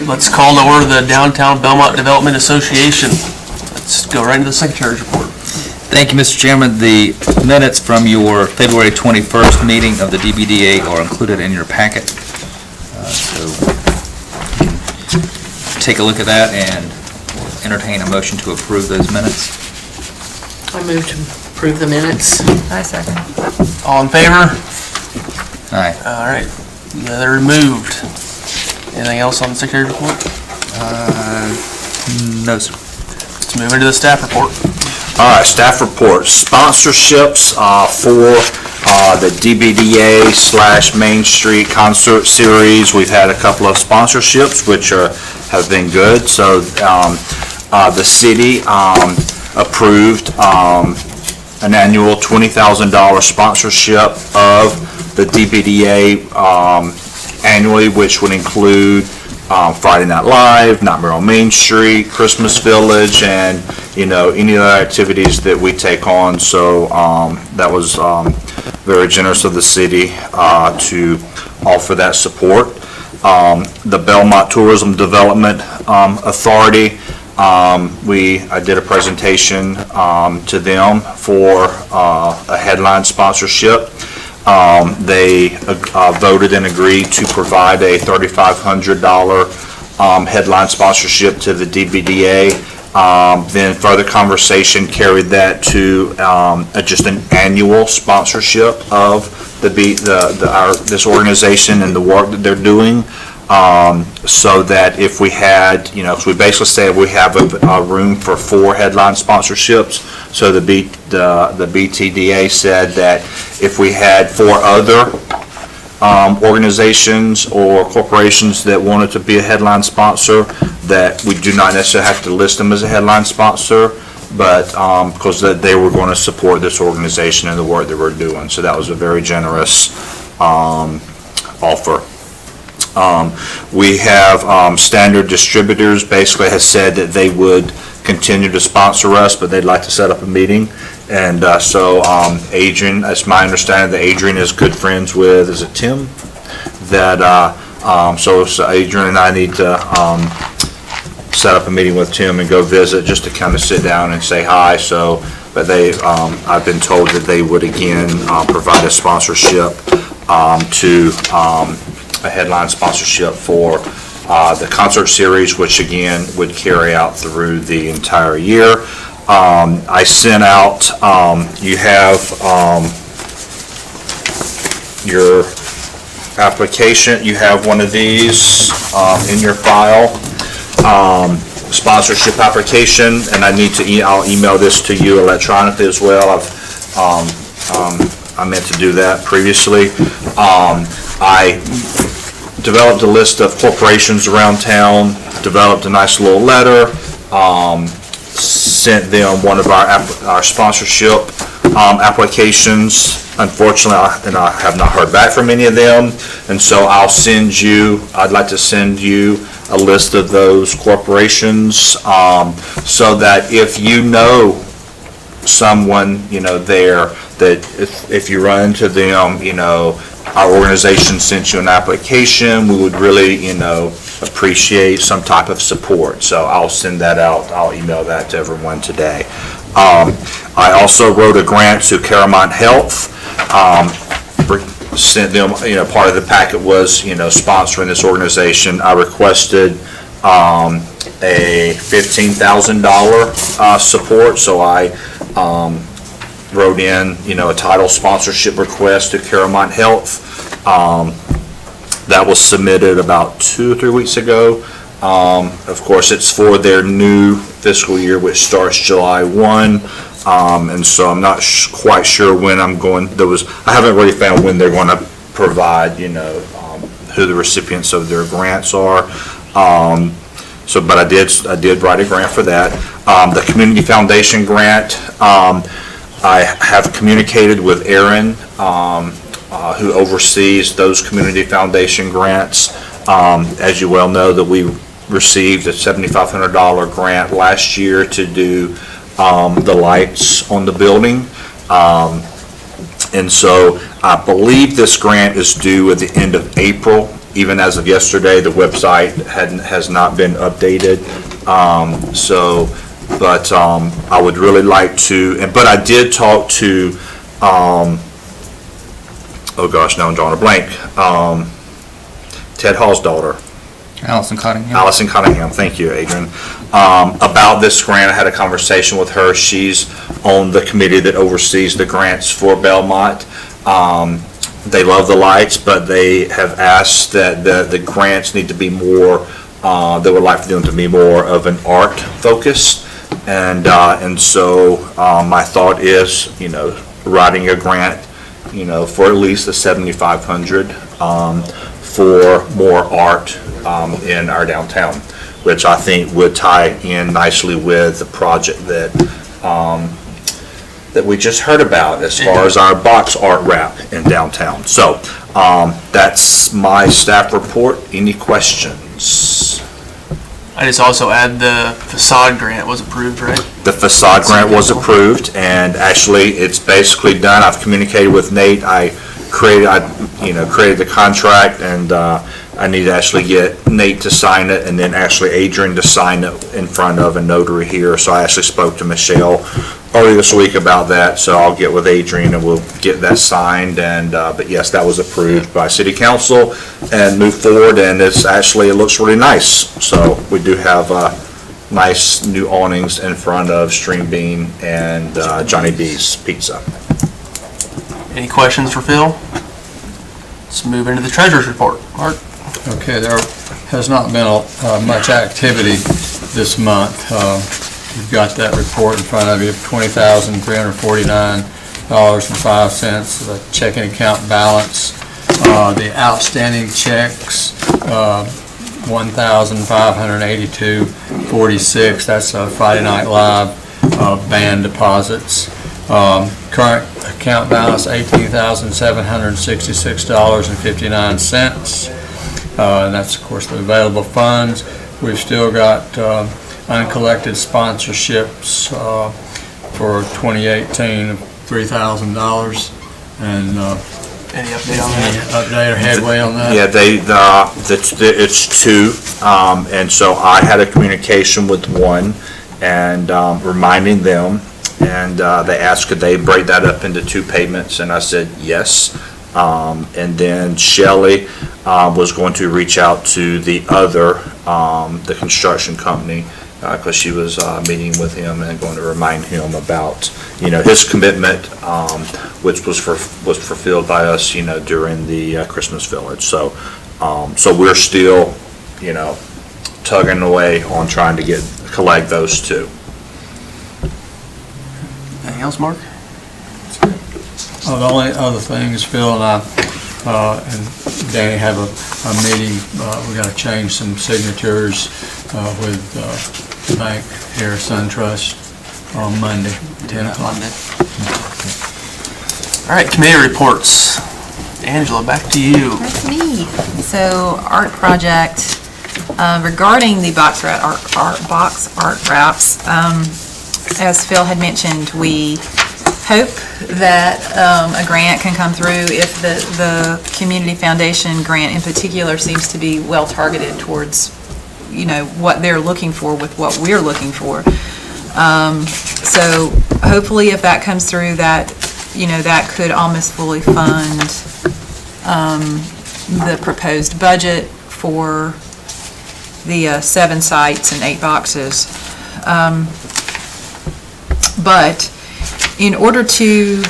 Let's call to order the Downtown Belmont Development Association. Let's go right into the Secretary's report. Thank you, Mr. Chairman. The minutes from your February 21st meeting of the DBDA are included in your packet. So you can take a look at that and entertain a motion to approve those minutes. I move to approve the minutes. I second. All in favor? Aye. All right. Yeah, they're removed. Anything else on the Secretary's report? No, sir. Let's move into the staff report. All right, staff report. Sponsorships for the DBDA / Main Street Concert Series. We've had a couple of sponsorships, which have been good. So the city approved an annual $20,000 sponsorship of the DBDA annually, which would include Friday Night Live, Nightmare on Main Street, Christmas Village, and any other activities that we take on. So that was very generous of the city to offer that support. The Belmont Tourism Development Authority, I did a presentation to them for a headline sponsorship. They voted and agreed to provide a $3,500 headline sponsorship to the DBDA. Then further conversation carried that to just an annual sponsorship of this organization and the work that they're doing. So that if we had, so we basically said we have a room for 4 headline sponsorships. So the BTDA said that if we had 4 other organizations or corporations that wanted to be a headline sponsor, that we do not necessarily have to list them as a headline sponsor, but because they were going to support this organization and the work that we're doing. So that was a very generous offer. We have Standard Distributors basically has said that they would continue to sponsor us, but they'd like to set up a meeting. And so Adrian, that's my understanding that Adrian is good friends with, is it Tim? That so Adrian and I need to set up a meeting with Tim and go visit just to kind of sit down and say hi. So, but they, I've been told that they would again provide a sponsorship to a headline sponsorship for the concert series, which again would carry out through the entire year. I sent out, you have your application, you have one of these in your file, sponsorship application, and I need to, I'll email this to you electronically as well. I meant to do that previously. I developed a list of corporations around town, developed a nice little letter, sent them one of our sponsorship applications. Unfortunately, I have not heard back from any of them, and so I'd like to send you a list of those corporations so that if you know someone there, that if you run into them, our organization sent you an application, we would really, appreciate some type of support. So I'll send that out. I'll email that to everyone today. I also wrote a grant to CaroMont Health. Sent them, part of the packet was, sponsoring this organization. I requested a $15,000 support. So I wrote in, a title sponsorship request to CaroMont Health. That was submitted about 2 or 3 weeks ago. Of course, it's for their new fiscal year, which starts July 1. And so I'm not quite sure when I haven't really found when they're going to provide, who the recipients of their grants are. But I did write a grant for that. The Community Foundation grant, I have communicated with Aaron, who oversees those Community Foundation grants. As you well know, that we received a $7,500 grant last year to do the lights on the building. And so I believe this grant is due at the end of April, Even as of yesterday, the website has not been updated. I would really like to, but I did talk to, oh gosh, now I'm drawing a blank, Ted Hall's daughter. Allison Cottingham. Allison Cunningham, thank you, Adrian. About this grant, I had a conversation with her. She's on the committee that oversees the grants for Belmont. They love the lights, but they have asked that the grants need to be more, they would like for them to be more of an art focus. And so my thought is, writing a grant, for at least the $7,500 for more art in our downtown, which I think would tie in nicely with the project that we just heard about as far as our box art wrap in downtown. So that's my staff report. Any questions? I just also add the facade grant was approved, right? The facade grant was approved, and actually it's basically done. I've communicated with Nate. I created the contract, and I need to actually get Nate to sign it, and then actually Adrian to sign it in front of a notary here. So I actually spoke to Michelle earlier this week about that, so I'll get with Adrian and we'll get that signed. And but yes, that was approved by City Council and move forward, and it looks really nice. So we do have nice new awnings in front of Stream Bean and Johnny B's Pizza. Any questions for Phil? Let's move into the treasurer's report. Mark? Okay, there has not been much activity this month. You've got that report in front of you, $20,349.05, the checking account balance. The outstanding checks, $1,582.46. That's Friday Night Live band deposits. Current account balance, $18,766.59. And that's, of course, the available funds. We've still got uncollected sponsorships for 2018 of $3,000. And Any update on that? update or headway on that? Yeah, it's two, and so I had a communication with one and reminding them, and they asked could they break that up into two payments, and I said yes. And then Shelley was going to reach out to the other, the construction company, because she was meeting with him and going to remind him about, his commitment, which was fulfilled by us, during the Christmas Village. So, so we're still, tugging away on trying to collect those two. Anything else, Mark? The only other thing is Phil and I and Danny have a meeting. We got to change some signatures with the bank here, SunTrust, on Monday, 10 o'clock. All right, committee reports. Angela, back to you. That's me. So, art project, regarding the box art wraps, as Phil had mentioned, we hope that a grant can come through if the Community Foundation grant in particular seems to be well targeted towards, what they're looking for with what we're looking for. So hopefully if that comes through, that, that could almost fully fund the proposed budget for the 7 sites and 8 boxes. But in order to,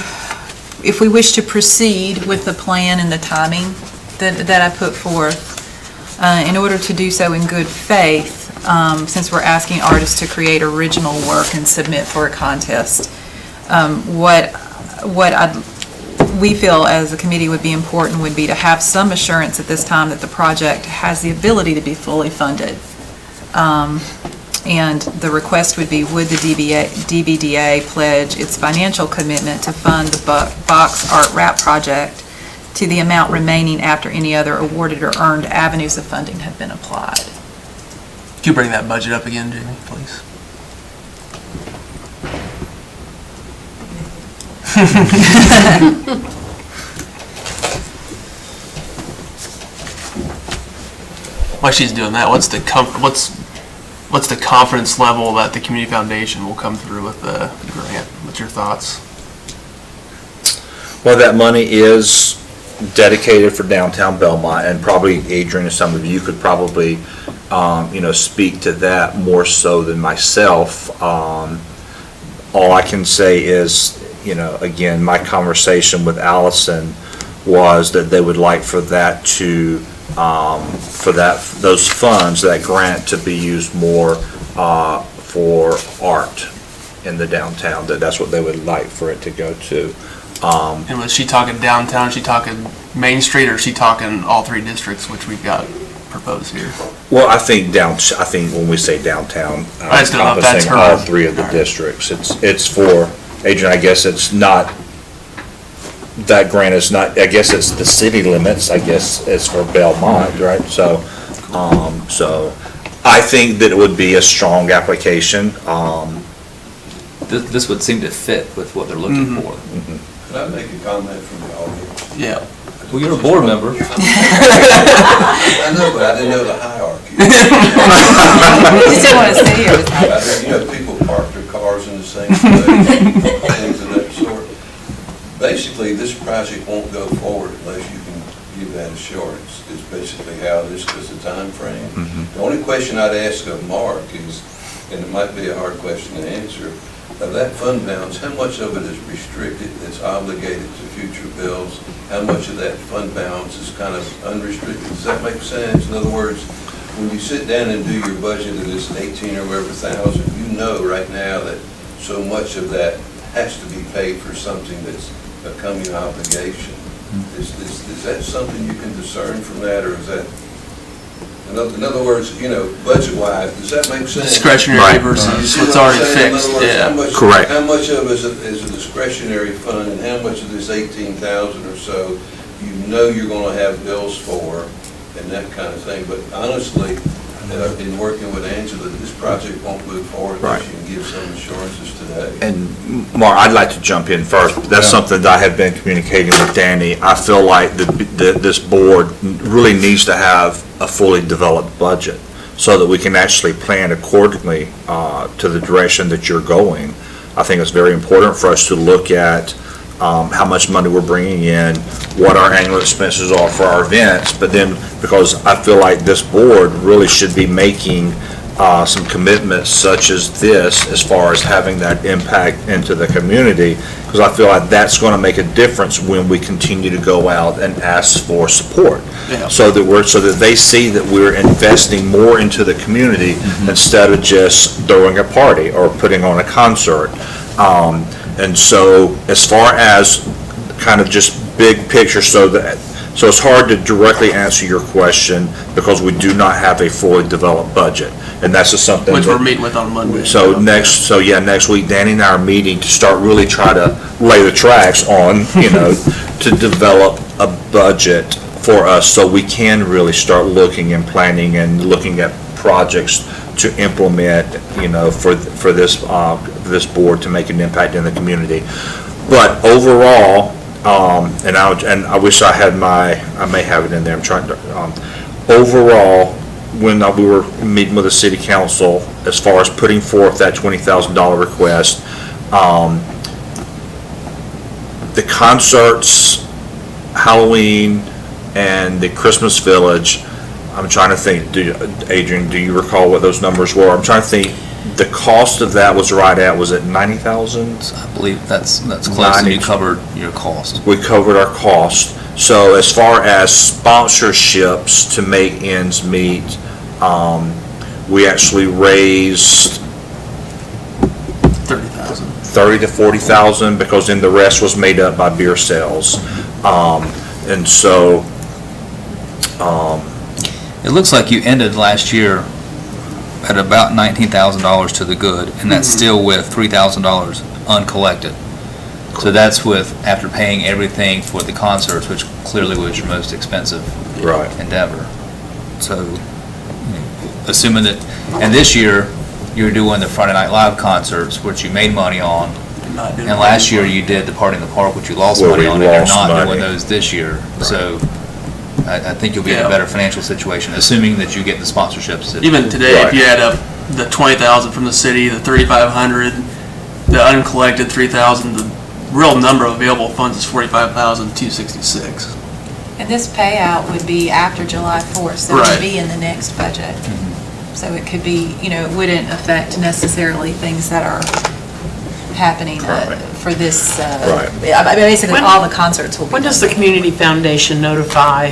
if we wish to proceed with the plan and the timing that I put forth, in order to do so in good faith, since we're asking artists to create original work and submit for a contest, we feel as a committee would be important would be to have some assurance at this time that the project has the ability to be fully funded. And the request would be, would the DBDA pledge its financial commitment to fund the box art wrap project to the amount remaining after any other awarded or earned avenues of funding have been applied? Could you bring that budget up again, Jamie, please? while she's doing that, what's the confidence level that the community foundation will come through with the grant? What's your thoughts? Well, that money is dedicated for downtown Belmont, and probably Adrian and some of you could probably, speak to that more so than myself. All I can say is, again, my conversation with Allison was that they would like for that to, those funds, that grant to be used more for art in the downtown, that's what they would like for it to go to. And was she talking downtown, is she talking Main Street, or is she talking all three districts, which we've got proposed here? Well, I think when we say downtown, I just don't know if that's encompassing her. all three of the districts. It's for, Adrian, I guess it's not, that grant is not, I guess it's the city limits, I guess it's for Belmont, right? So I think that it would be a strong application. This would seem to fit with what they're looking for. Could I make a comment from the audience? Yeah. Well, you're a board member. I know, but I didn't know the hierarchy. You didn't want to sit here. People park their cars in the same place, things of that sort. Basically, this project won't go forward unless you can give that assurance, is basically how it is, because the time frame. The only question I'd ask of Mark is, and it might be a hard question to answer, of that fund balance, how much of it is restricted, that's obligated to future bills? How much of that fund balance is kind of unrestricted? Does that make sense? In other words, when you sit down and do your budget of this 18 or whatever thousand, you know right now that so much of that has to be paid for something that's a coming obligation. Is that something you can discern from that, or is that, in other words, budget-wise, does that make sense? Discretionary Right. versus what's already fixed, yeah. Correct. How much of it is a discretionary fund, and how much of this 18,000 or so you're going to have bills for, and that kind of thing? But honestly, in working with Angela, this project won't move forward unless you can give some assurances today. And Mark, I'd like to jump in first. That's something that I have been communicating with Danny. I feel like this board really needs to have a fully developed budget so that we can actually plan accordingly to the direction that you're going. I think it's very important for us to look at how much money we're bringing in, what our annual expenses are for our events, but then, because I feel like this board really should be making some commitments such as this, as far as having that impact into the community, because I feel like that's going to make a difference when we continue to go out and ask for support. Yeah. So that they see that we're investing more into the community instead of just throwing a party or putting on a concert. And so, as far as kind of just big picture, so it's hard to directly answer your question because we do not have a fully developed budget, and that's just something Which we're meeting with on Monday. So next week, Danny and I are meeting to start really try to lay the tracks on, to develop a budget for us so we can really start looking and planning and looking at projects to implement, for this board to make an impact in the community. But overall, and I wish I may have it in there. I'm trying to. Overall, when we were meeting with the city council, as far as putting forth that $20,000 request, the concerts, Halloween, and the Christmas Village. I'm trying to think, Adrian, do you recall what those numbers were? I'm trying to think, the cost of that was it 90,000? I believe that's close, and you covered your cost. We covered our cost. So as far as sponsorships to make ends meet, we actually raised 30,000. 30 to 40,000, because then the rest was made up by beer sales. And so, It looks like you ended last year at about $19,000 to the good, and that's still with $3,000 uncollected. So that's with, after paying everything for the concerts, which clearly was your most expensive right. endeavor. So, assuming that, and this year, you're doing the Friday Night Live concerts, which you made money on, and last year you did the Party in the Park, which you lost Where money we on, and you're lost not money. doing those this year. So, I think you'll be in a Yeah. better financial situation, assuming that you get the sponsorships. Even today, if Right. you add up the 20,000 from the city, the 3,500, the uncollected 3,000, the real number of available funds is 45,266. And this payout would be after July 4th, so it Right. would be in the next budget. So it could be, it wouldn't affect necessarily things that are happening for this. Right. Basically, When- all the concerts will be. When does the Community Foundation notify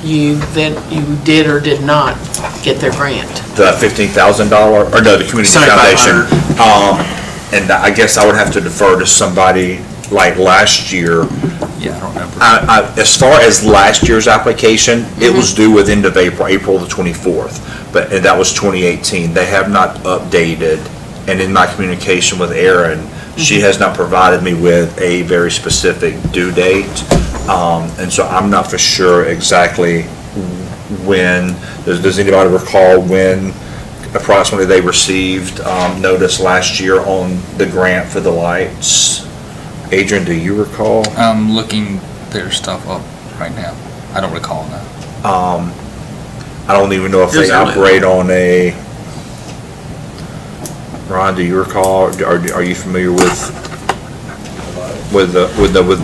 you that you did or did not get their grant? The $15,000, or no, the community foundation. 7,500. And I guess I would have to defer to somebody like last year. Yeah, I don't remember. As far as last year's application, it was due with end of April the 24th, and that was 2018. They have not updated, and in my communication with Erin, she has not provided me with a very specific due date, and so I'm not for sure exactly when. Does anybody recall when approximately they received notice last year on the grant for the lights? Adrian, do you recall? I'm looking their stuff up right now. I don't recall now. I don't even know if they Here's the- operate on a, Ron, do you recall, are you familiar with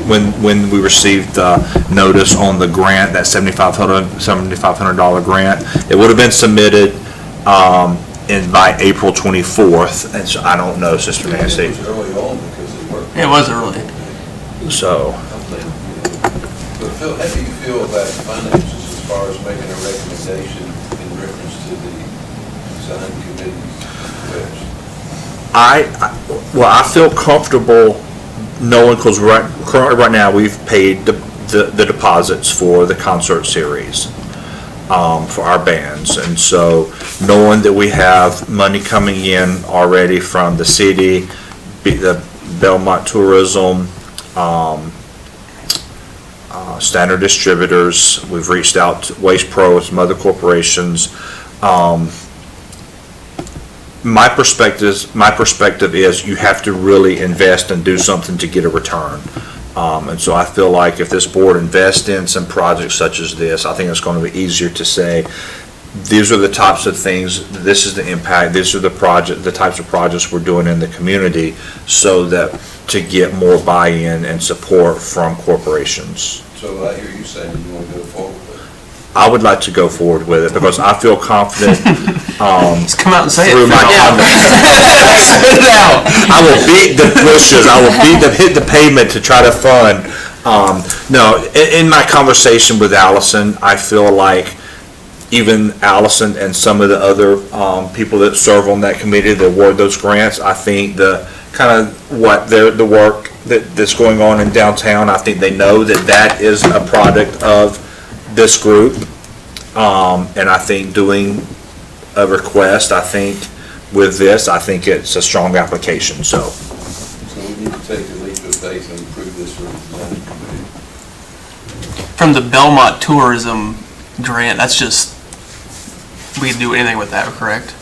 when we received the notice on the grant, that $7,500 grant? It would have been submitted by April 24th, and so I don't know, Sister Nancy. It was early on because it worked. It was early. So, But Phil, how do you feel about finances as far as making a recommendation in reference to the design committee's request? I feel comfortable knowing, because currently right now, we've paid the deposits for the concert series for our bands. And so knowing that we have money coming in already from the city, the Belmont Tourism, Standard Distributors, we've reached out to Waste Pro and some other corporations. My perspective is you have to really invest and do something to get a return. And so I feel like if this board invests in some projects such as this, I think it's going to be easier to say, these are the types of things, this is the impact, these are the types of projects we're doing in the community, so that to get more buy-in and support from corporations. So I hear you saying you want to go forward with it. I would like to go forward with it because I feel confident Just come out and say it. through my Phil. I will beat the bushes. I will hit the pavement to try to fund. No, in my conversation with Allison, I feel like even Allison and some of the other people that serve on that committee that award those grants, I think the work that's going on in downtown, I think they know that is a product of this group. And I think doing a request, I think with this, I think it's a strong application, so. So we need to take a leap of faith and approve this for the design committee. From the Belmont Tourism grant, that's just, we can do anything with that, correct?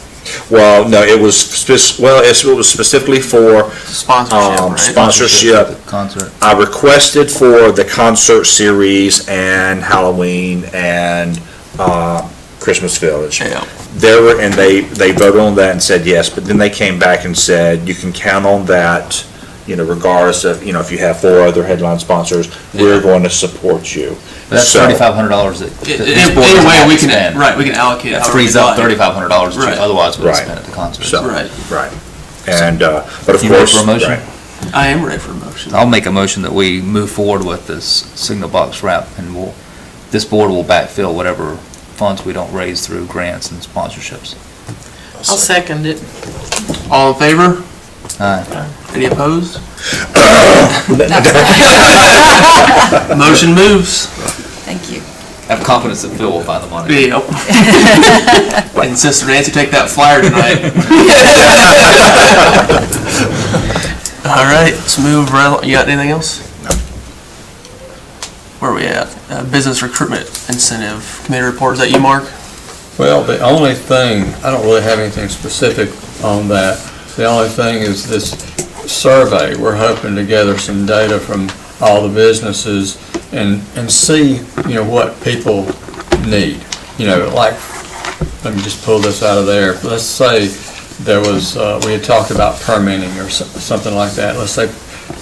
Well, no, it was specifically for Sponsorship, right? sponsorship. Concert. I requested for the concert series and Halloween and Christmas Village. Yeah. They voted on that and said yes, but then they came back and said, you can count on that, regardless of, if you have 4 other headline sponsors, we're going to support you. But that's So- $3,500 that this board Either doesn't way, have we to can, spend. right, we can allocate. That however frees we up like. $3,500 that Right. you otherwise would have Right. spent at the concert. So- Right. Right. And, but of You ready course. for a motion? right. I am ready for a motion. I'll make a motion that we move forward with this signal box wrap, and this board will backfill whatever funds we don't raise through grants and sponsorships. I'll second it. All in favor? Aye. Any opposed? That's Motion moves. Thank you. I have confidence that Phil will find the money. Yep. And Sister Nancy, take that flyer tonight. All right, let's move right. You got anything else? No. Where are we at? Business recruitment incentive committee report. Is that you, Mark? Well, the only thing, I don't really have anything specific on that. The only thing is this survey. We're hoping to gather some data from all the businesses and see, what people need. Like, let me just pull this out of there. Let's say there was, we had talked about permitting or something like that. Let's say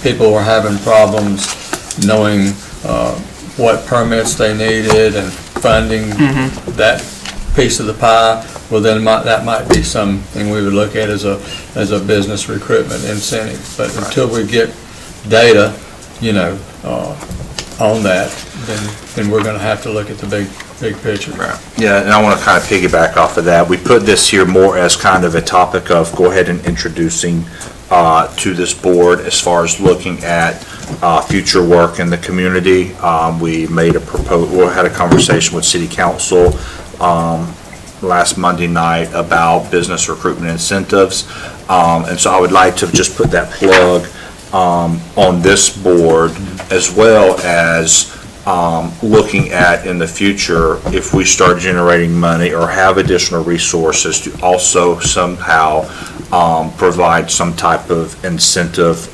people were having problems knowing what permits they needed and funding that piece of the pie. Well, then that might be something we would look at as a business recruitment incentive. But until we get data, on that, then we're going to have to look at the big picture. Right. Yeah, and I want to kind of piggyback off of that. We put this here more as kind of a topic of go ahead and introducing to this board as far as looking at future work in the community. We made a proposal, had a conversation with City Council last Monday night about business recruitment incentives. And so I would like to just put that plug on this board, as well as looking at in the future if we start generating money or have additional resources to also somehow provide some type of incentive,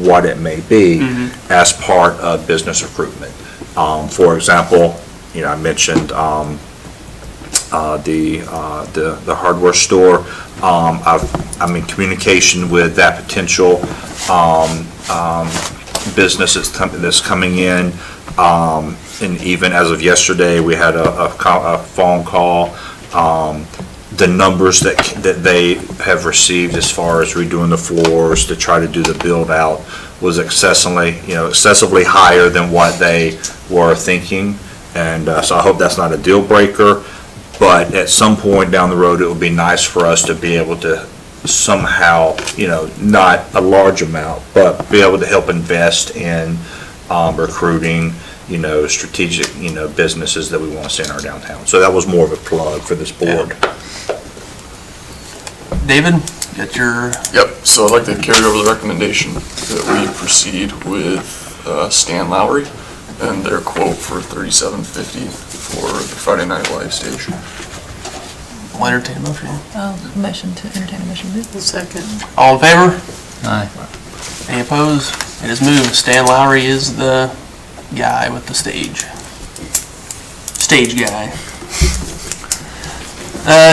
what it may be, as part of business recruitment. For example, I mentioned the hardware store. I'm in communication with that potential business that's coming in. And even as of yesterday, we had a phone call. The numbers that they have received as far as redoing the floors to try to do the build out was excessively higher than what they were thinking. And so I hope that's not a deal breaker. But at some point down the road, it would be nice for us to be able to somehow, not a large amount, but be able to help invest in recruiting, strategic, businesses that we want to see in our downtown. So that was more of a plug for this board. David, get your... Yep, so I'd like to carry over the recommendation that we proceed with Stan Lowry and their quote for $37.50 for the Friday Night Live stage. I'll entertain a motion. Motion to entertain a motion. Second. All in favor? Aye. Any opposed? It is moved. Stan Lowry is the guy with the stage. Stage guy.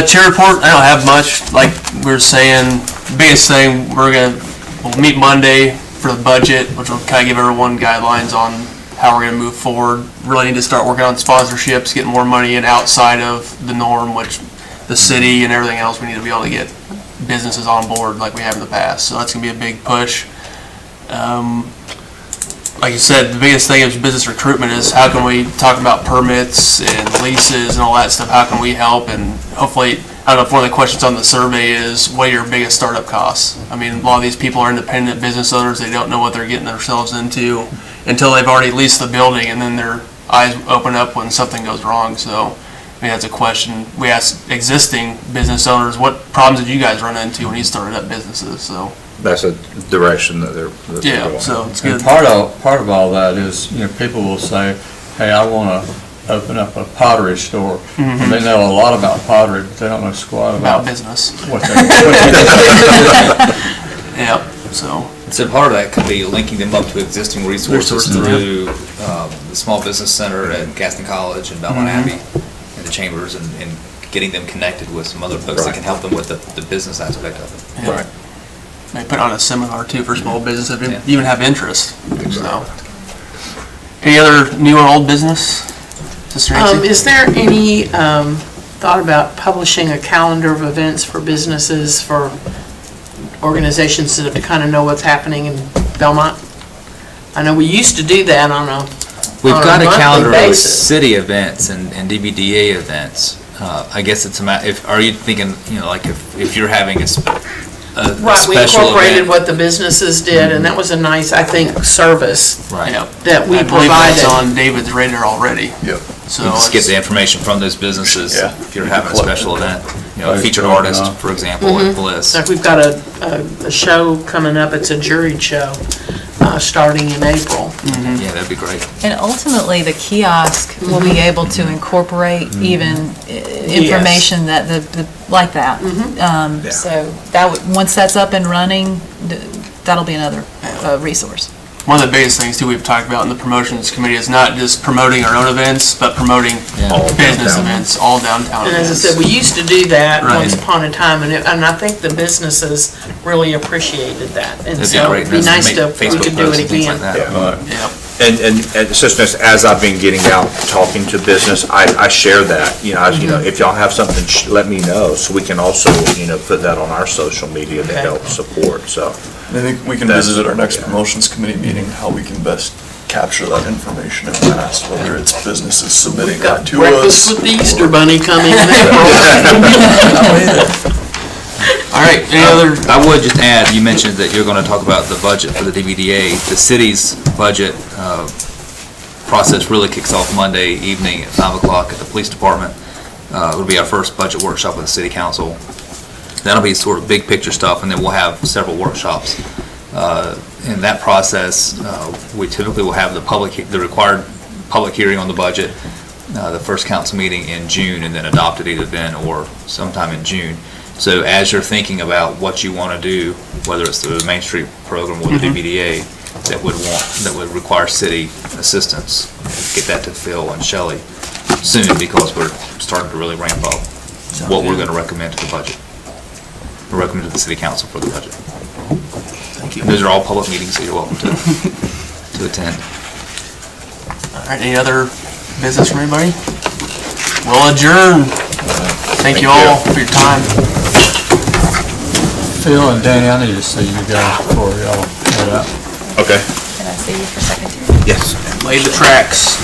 Chair report, I don't have much. Like we were saying, the biggest thing, we'll meet Monday for the budget, which will kind of give everyone guidelines on how we're going to move forward. Really need to start working on sponsorships, getting more money in outside of the norm, which the city and everything else, we need to be able to get businesses on board like we have in the past. So that's going to be a big push. Like you said, the biggest thing is business recruitment is how can we talk about permits and leases and all that stuff, how can we help, and hopefully, I don't know if one of the questions on the survey is what are your biggest startup costs? I mean, a lot of these people are independent business owners, they don't know what they're getting themselves into until they've already leased the building, and then their eyes open up when something goes wrong. So I mean, that's a question we ask existing business owners, what problems did you guys run into when you started up businesses? So That's a direction that they're going. So it's good. And part of all that is, people will say, hey, I want to open up a pottery store. And they know a lot about pottery, but they don't know squat about business. what they Yeah, so. So part of that could be linking them up to existing resources through the Small Business Center at Gaston College and Belmont Abbey and the chambers, and getting them connected with some other folks that can help them with the business aspect of it. Yeah. Right. Maybe put on a seminar too for small business if you even have interest. So. Any other new or old business? Sister Nancy? Is there any thought about publishing a calendar of events for businesses, for organizations to kind of know what's happening in Belmont? I know we used to do that on a We've got a calendar of basis. city events and DBDA events. I guess it's a matter, are you thinking, like if you're having a Right, we special incorporated event. what the businesses did, and that was a nice, I think, service Right. Yeah. that we I believe that's provided. on David's radar already. Yep. So You just get it's- the information from those businesses if you're having a special event. A featured Right. artist, for example, at Bliss. Like we've got a show coming up, it's a juried show, starting in April. Yeah, that'd be great. And ultimately, the kiosk will be able to incorporate even information that like that. So that would, once that's up and running, that'll be another resource. one of the biggest things too we've talked about in the promotions committee is not just promoting our own events, but promoting business events, all downtown And events. as I said, we used to do that Right. once upon a time, and I think the businesses really appreciated that. And It'd be so great. it'd be nice Make to, we Facebook could do posts it and things like again. that. Yep. And assistance, as I've been getting out, talking to business, I share that, if y'all have something, let me know, so we can also, put that on our social media to Okay. help support, so. I think we can visit at our next promotions committee meeting how we can best capture that information in mass, whether it's businesses submitting We've got that to breakfast us. with the Easter Bunny coming in April. All right, any other, I would just add, you mentioned that you're going to talk about the budget for the DBDA. The city's budget process really kicks off Monday evening at 5 o'clock at the police department. It'll be our first budget workshop with the city council. That'll be sort of big picture stuff, and then we'll have several workshops. In that process, we typically will have the required public hearing on the budget, the first council meeting in June, and then adopt it either then or sometime in June. So as you're thinking about what you want to do, whether it's the Main Street program or the DBDA, that would require city assistance, get that to Phil and Shelley soon, because we're starting to really ramp up what we're going to recommend to the budget. We'll recommend to the city council for the budget. thank you. And those are all public meetings, so you're welcome to attend. All right, any other business from anybody? We'll adjourn. Thank you all for your time. Phil and Danny, I need to see you guys before y'all head out. Okay. Can I see you for a second? Yes. Lay the tracks.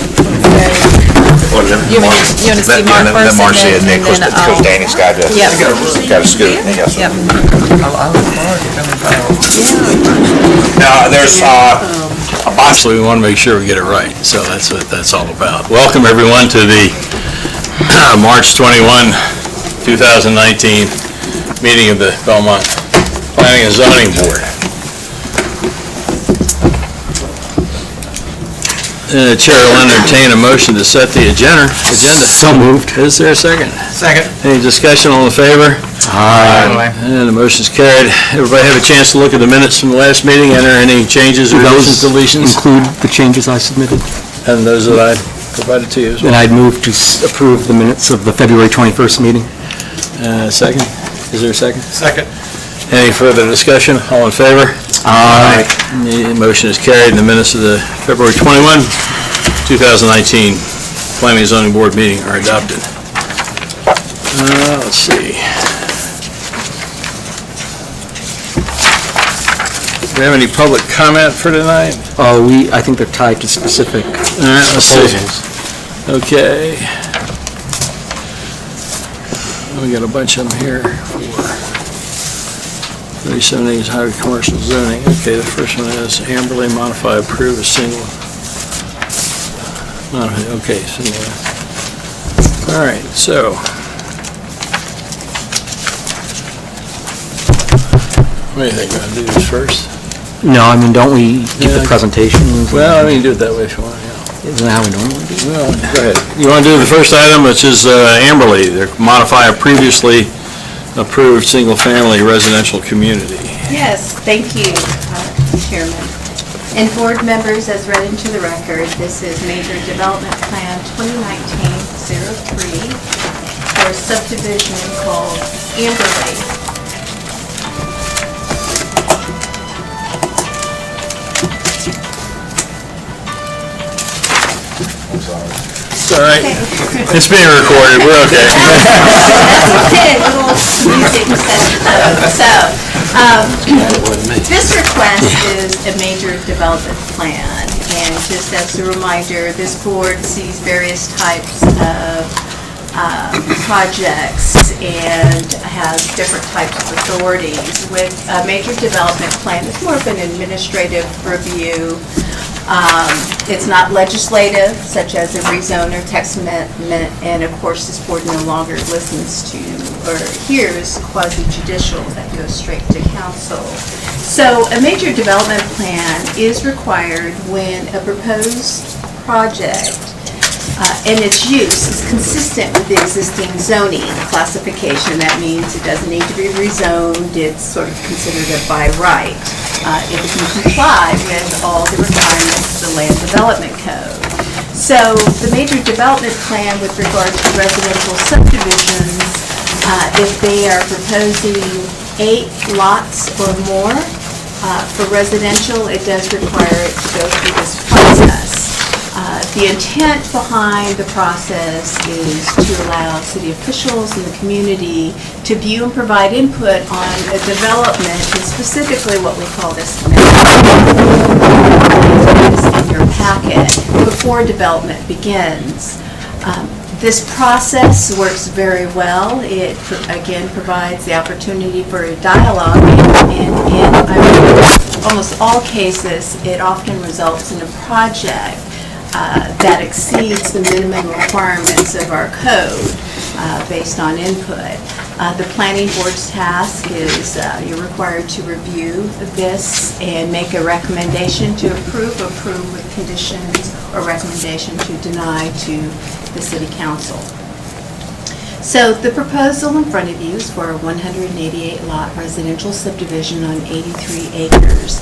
You want to see Mark first? Let Marcy and then, then because Danny's got to scoot. Yes. Now, there's, Obviously, we want to make sure we get it right, so that's what that's all about. Welcome, everyone, to the March 21, 2019 meeting of the Belmont Planning and Zoning Board. Chair will entertain a motion to set the agenda. So moved. Is there a second? Second. Any discussion, all in favor? Aye. And the motion's carried. Everybody have a chance to look at the minutes from the last meeting, enter any changes or additions, deletions? Include the changes I submitted. And those that I provided to you as well. And I'd move to approve the minutes of the February 21st meeting. Second? Is there a second? Second. Any further discussion? All in favor? Aye. The motion is carried, and the minutes of the February 21, 2019 Planning and Zoning Board meeting are adopted. Let's see. Do we have any public comment for tonight? I think they're tied to specific All right, let's see. proposals. Okay. We got a bunch of them here for 37 highway commercial zoning. Okay, the first one is Amberley modify approve a single. Okay, single. All right, so. What do you think? Want to do this first? No, I mean, don't we give Yeah. the presentations? Well, I mean, do it that way if you want, yeah. Isn't that how we normally do it? Well, go ahead. You want to do the first item, which is Amberley, they modify a previously approved single-family residential community. Yes, thank you, Chairman. And board members, as read into the record, this is Major Development Plan 2019-03 for a subdivision called Amberley. It's all right. It's being recorded, we're okay. Okay, a little music session. This request is a major development plan, and just as a reminder, this board sees various types of projects and has different types of authorities. With a major development plan, it's more of an administrative review. It's not legislative, such as a rezone or text amendment, and of course, this board no longer listens to or hears quasi-judicial that goes straight to council. So a major development plan is required when a proposed project and its use is consistent with the existing zoning classification. That means it doesn't need to be rezoned, it's sort of considered a by right. It can comply with all the requirements of the Land Development Code. So the major development plan with regard to residential subdivisions, if they are proposing 8 lots or more for residential, it does require it to go through this process. The intent behind the process is to allow city officials and the community to view and provide input on a development, and specifically what we call this in your packet before development begins. This process works very well. It, again, provides the opportunity for a dialogue, and in almost all cases, it often results in a project that exceeds the minimum requirements of our code based on input. The planning board's task is you're required to review this and make a recommendation to approve with conditions, or recommendation to deny to the city council. So the proposal in front of you is for a 188 lot residential subdivision on 83 acres.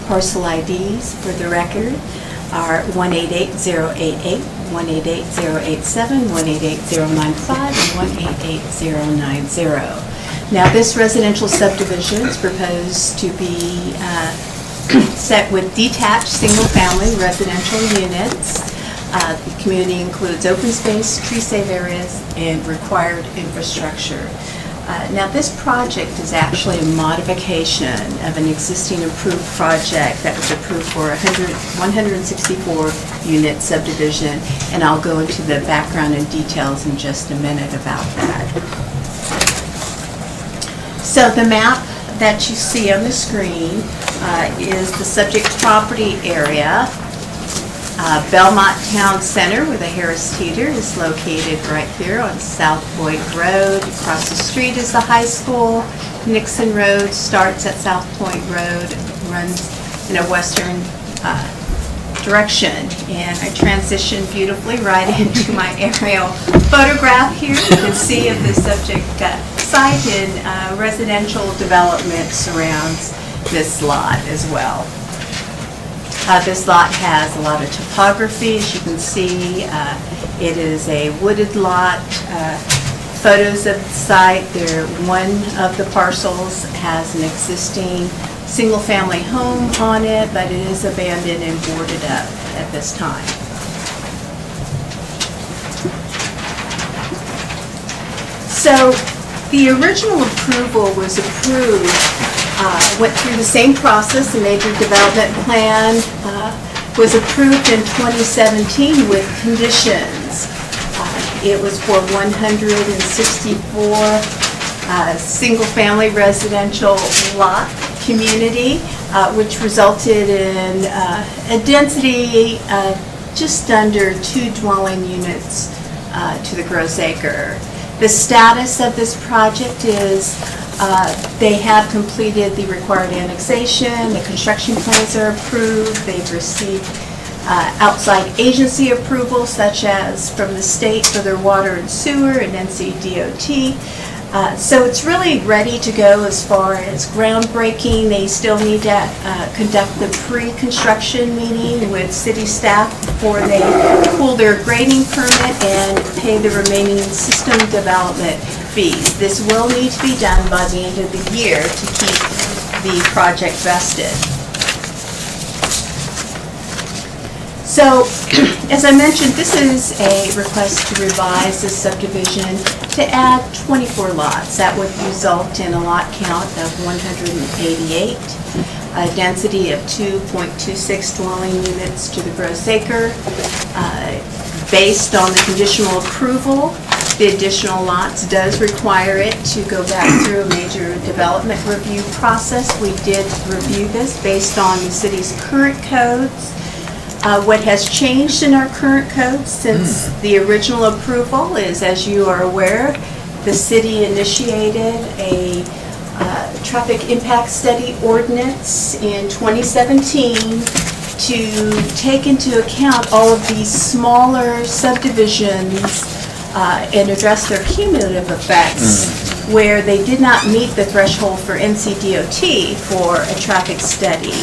Parcel IDs for the record are 188088, 188087, 188095, and 188090. Now, this residential subdivision is proposed to be set with detached single-family residential units. The community includes open space, tree-safe areas, and required infrastructure. Now, this project is actually a modification of an existing approved project that was approved for a 164-unit subdivision, and I'll go into the background and details in just a minute about that. So the map that you see on the screen is the subject property area. Belmont Town Center, where the Harris Teeter is located right here on South Point Road. Across the street is the high school. Nixon Road starts at South Point Road, runs in a western direction. And I transition beautifully right into my aerial photograph here. You can see of the subject site, and residential development surrounds this lot as well. This lot has a lot of topography. As you can see, it is a wooded lot. Photos of the site, one of the parcels has an existing single-family home on it, but it is abandoned and boarded up at this time. So the original approval was approved, went through the same process. The major development plan was approved in 2017 with conditions. It was for 164 single-family residential lot community, which resulted in a density of just under 2 dwelling units to the gross acre. The status of this project is they have completed the required annexation, the construction plans are approved, they've received outside agency approval, such as from the state for their water and sewer and NCDOT. So it's really ready to go as far as groundbreaking. They still need to conduct the pre-construction meeting with city staff before they pull their grading permit and pay the remaining system development fees. This will need to be done by the end of the year to keep the project vested. So, as I mentioned, this is a request to revise this subdivision to add 24 lots. That would result in a lot count of 188, a density of 2.26 dwelling units to the gross acre. Based on the conditional approval, the additional lots does require it to go back through a major development review process. We did review this based on the city's current codes. What has changed in our current code since the original approval is, as you are aware, the city initiated a traffic impact study ordinance in 2017 to take into account all of these smaller subdivisions and address their cumulative effects where they did not meet the threshold for NCDOT for a traffic study.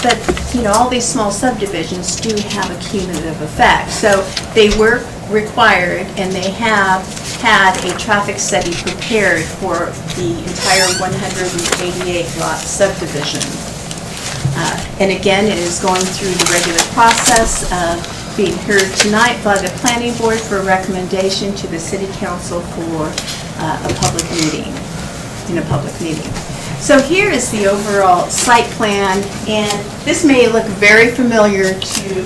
But, you know, all these small subdivisions do have a cumulative effect. So they were required, and they have had a traffic study prepared for the entire 188 lot subdivision. And again, it is going through the regular process of being heard tonight by the planning board for recommendation to the city council for a public meeting, in a public meeting. So here is the overall site plan, and this may look very familiar to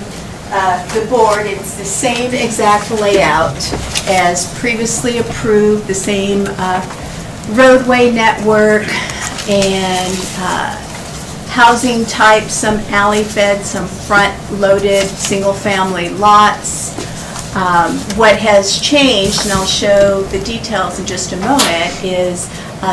the board. It's the same exact layout as previously approved, the same roadway network and housing type, some alley fed, some front loaded single family lots. What has changed, and I'll show the details in just a moment, is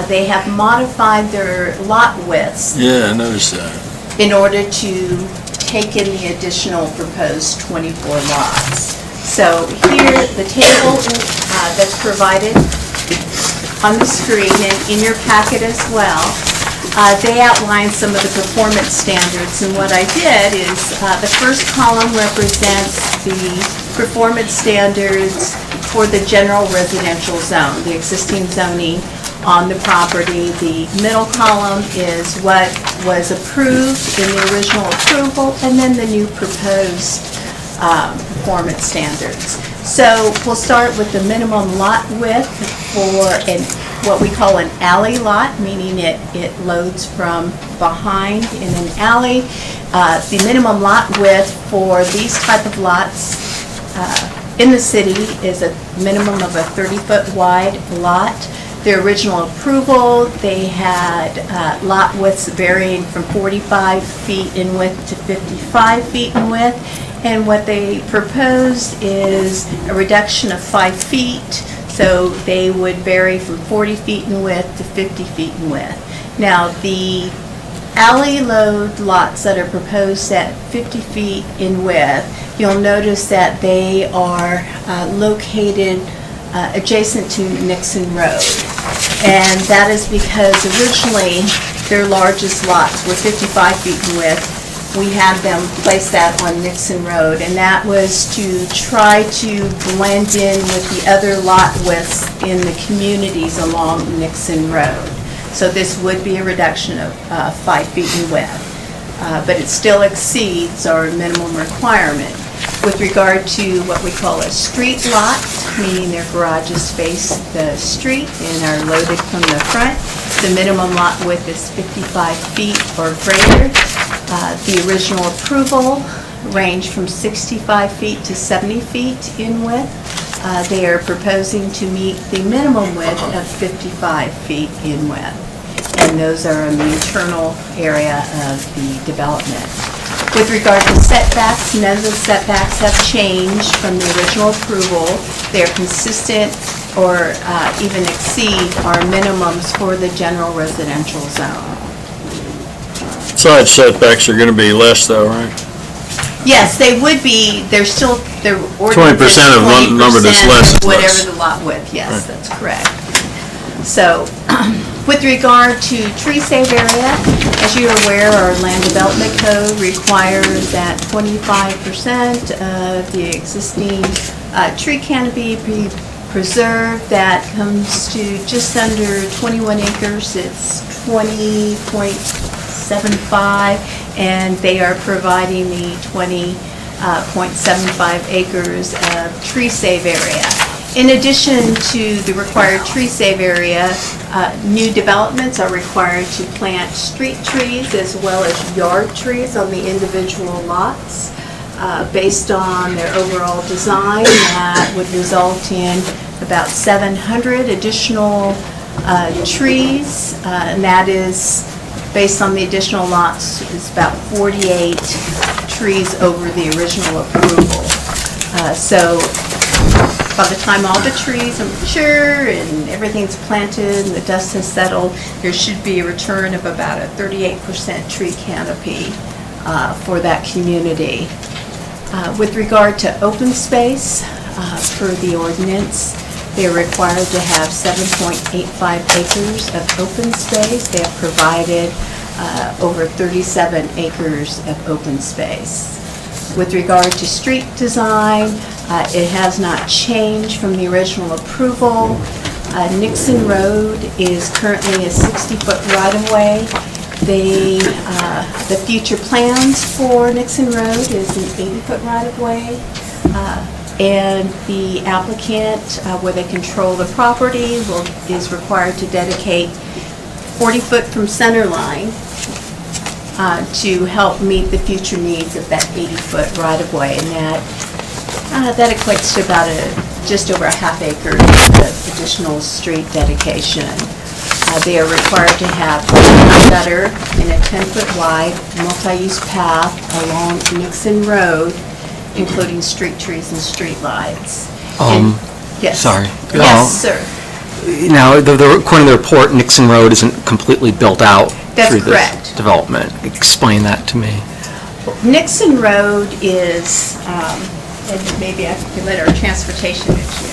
they have modified their lot widths. Yeah, I noticed that. In order to take in the additional proposed 24 lots. So here, the table that's provided on the screen and in your packet as well, they outline some of the performance standards. And what I did is, the first column represents the performance standards for the general residential zone, the existing zoning on the property. The middle column is what was approved in the original approval, and then the new proposed performance standards. So we'll start with the minimum lot width for what we call an alley lot, meaning it loads from behind in an alley. The minimum lot width for these type of lots in the city is a minimum of a 30-foot wide lot. Their original approval, they had lot widths varying from 45 feet in width to 55 feet in width. And what they proposed is a reduction of 5 feet, so they would vary from 40 feet in width to 50 feet in width. Now, the alley load lots that are proposed at 50 feet in width, you'll notice that they are located adjacent to Nixon Road. And that is because originally their largest lots were 55 feet in width. We had them place that on Nixon Road, and that was to try to blend in with the other lot widths in the communities along Nixon Road. So this would be a reduction of 5 feet in width, but it still exceeds our minimum requirement. With regard to what we call a street lot, meaning their garages face the street and are loaded from the front, the minimum lot width is 55 feet or greater. The original approval ranged from 65 feet to 70 feet in width. They are proposing to meet the minimum width of 55 feet in width. And those are in the internal area of the development. With regard to setbacks, none of the setbacks have changed from the original approval. They're consistent or even exceed our minimums for the general residential zone. Side setbacks are going to be less though, right? Yes, they would be, they're ordinance 20% of one number that's less is less. whatever the lot width, yes, Right. that's correct. So, with regard to tree save area, as you are aware, our land development code requires that 25% of the existing tree canopy be preserved. That comes to just under 21 acres. It's 20.75, and they are providing the 20.75 acres of tree save area. In addition to the required tree save area, new developments are required to plant street trees as well as yard trees on the individual lots. Based on their overall design, that would result in about 700 additional trees, and that is based on the additional lots, is about 48 trees over the original approval. So by the time all the trees are mature and everything's planted and the dust has settled, there should be a return of about a 38% tree canopy for that community. With regard to open space, per the ordinance, they're required to have 7.85 acres of open space. They have provided over 37 acres of open space. With regard to street design, it has not changed from the original approval. Nixon Road is currently a 60-foot right-of-way. The future plans for Nixon Road is an 80-foot right-of-way. And the applicant, where they control the property, is required to dedicate 40 foot from center line to help meet the future needs of that 80-foot right-of-way. And that equates to about just over a half acre of additional street dedication. They are required to have a gutter and a 10-foot wide multi-use path along Nixon Road, including street trees and street lights. Yes. Sorry. Yes, sir. Now, according to the report, Nixon Road isn't completely built out That's through correct. this development. Explain that to me. Nixon Road is, and maybe I can let our transportation engineer.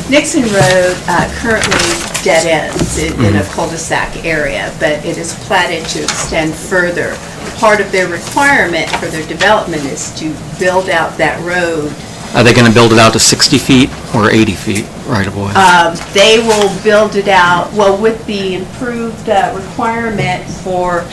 Nixon Road currently dead ends in a cul-de-sac area, but it is platted to extend further. Part of their requirement for their development is to build out that road. Are they going to build it out to 60 feet or 80 feet right away? They will build it out, well, with the improved requirement for